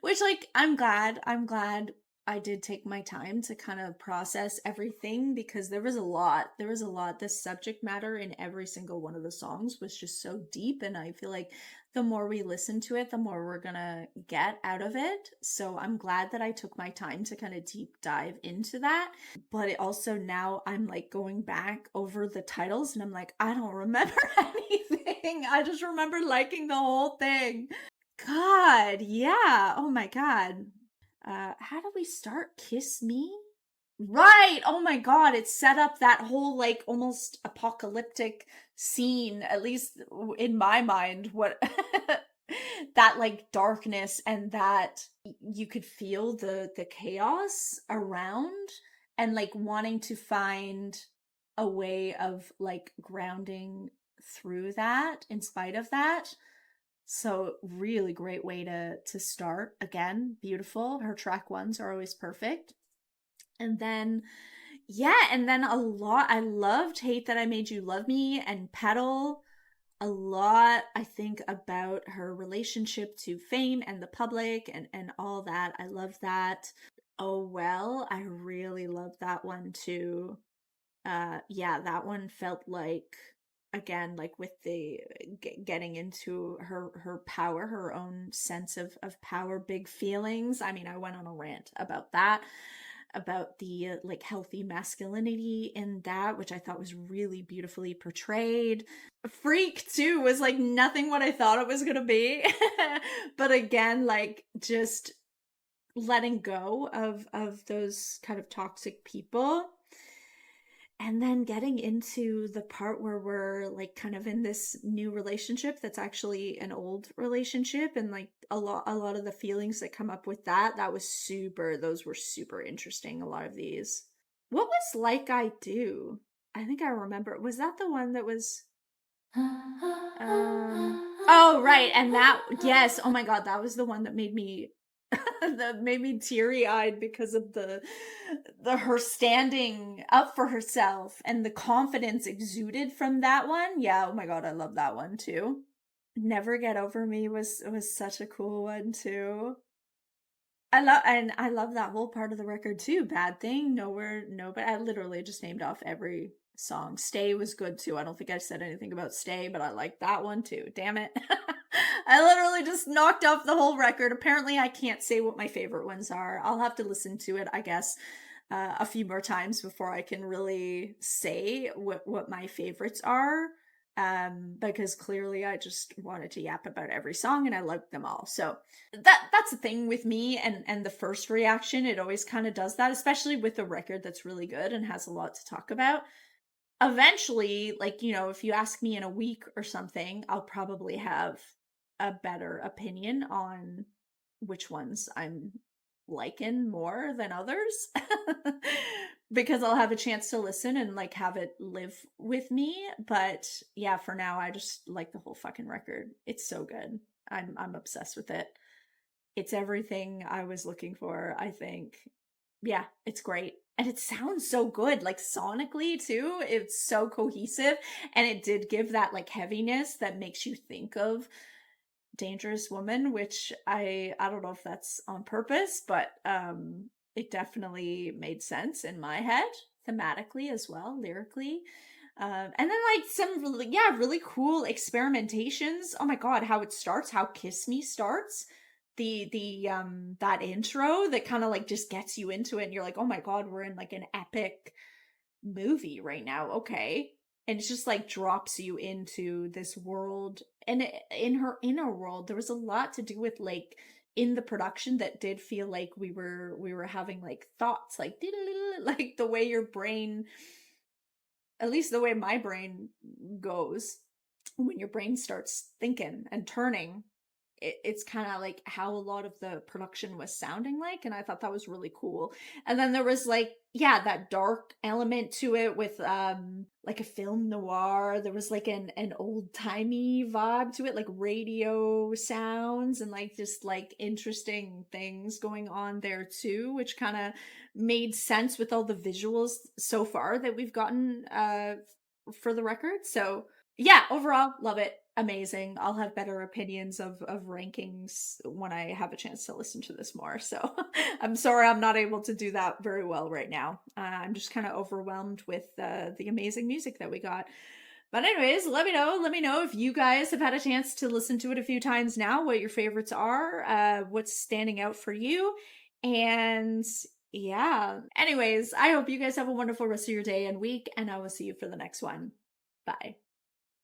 which like I'm glad I did take my time to kind of process everything because there was a lot. There was a lot. The subject matter in every single one of the songs was just so deep and I feel like the more we listen to it, the more we're gonna get out of it. So I'm glad that I took my time to kind of deep dive into that. But it also now I'm like going back over the titles and I'm like, I don't remember anything. I just remember liking the whole thing. God, yeah. Oh my God. How do we start? Kiss Me? Right. Oh my God. It set up that whole like almost apocalyptic scene, at least in my mind, what that like darkness and that you could feel the chaos around and like wanting to find a way of like grounding through that in spite of that. So really great way to start. Again, beautiful. Her track ones are always perfect. And then yeah, and then a lot I loved Hate That I Made You Love Me and Petal a lot. I think about her relationship to fame and the public and all that. I love that. Oh well, I really love that one too. Yeah, that one felt like again like with the getting into her power, her own sense of power, big feelings. I mean, I went on a rant about that, about the like healthy masculinity in that, which I thought was really beautifully portrayed. Freak too was like nothing what I thought it was gonna be. But again, like just letting go of those kind of toxic people. And then getting into the part where we're like kind of in this new relationship that's actually an old relationship, and like a lot of the feelings that come up with that, those were super interesting, a lot of these. What was Like I Do? I think I remember. Was that the one that was oh right, and that, yes, oh my god, that was the one that made me that made me teary-eyed because of the her standing up for herself and the confidence exuded from that one. Yeah, oh my god, I love that one too. Never Get Over Me was such a cool one too. I love that whole part of the record too. Bad Thing, Nowhere, No, but I literally just named off every song. Stay was good too. I don't think I said anything about Stay, but I like that one too. Damn it. I literally just knocked off the whole record. Apparently I can't say what my favorite ones are. I'll have to listen to it, I guess, a few more times before I can really say what my favorites are. Because clearly I just wanted to yap about every song and I liked them all. So that's the thing with me, and the first reaction, it always kind of does that, especially with a record that's really good and has a lot to talk about. Eventually, like, you know, if you ask me in a week or something, I'll probably have a better opinion on which ones I'm liking more than others. Because I'll have a chance to listen and like have it live with me. But yeah, for now I just like the whole fucking record. It's so good. I'm obsessed with it. It's everything I was looking for, I think. Yeah, it's great. And it sounds so good, like sonically too. It's so cohesive. And it did give that like heaviness that makes you think of Dangerous Woman, which I don't know if that's on purpose, but it definitely made sense in my head thematically as well, lyrically. And then like some really, yeah, really cool experimentations. Oh my god, how it starts, how Kiss Me starts. The that intro that kind of like just gets you into it and you're like, "Oh my god, we're in like an epic movie right now." Okay. And it just like drops you into this world, and in her inner world there was a lot to do with like in the production that did feel like we were having like thoughts, like like the way your brain, at least the way my brain goes when your brain starts thinking and turning, it's kind of like how a lot of the production was sounding like, and I thought that was really cool. And then there was like, yeah, that dark element to it with like a film noir. There was like an old-timey vibe to it, like radio sounds and like just like interesting things going on there too, which kind of made sense with all the visuals so far that we've gotten for the record. So yeah, overall, love it. Amazing. I'll have better opinions of rankings when I have a chance to listen to this more. So I'm sorry I'm not able to do that very well right now. I'm just kind of overwhelmed with the amazing music that we got. But anyways, let me know. Let me know if you guys have had a chance to listen to it a few times now, what your favorites are, what's standing out for you. And yeah, anyways, I hope you guys have a wonderful rest of your day and week, and I will see you for the next one. Bye.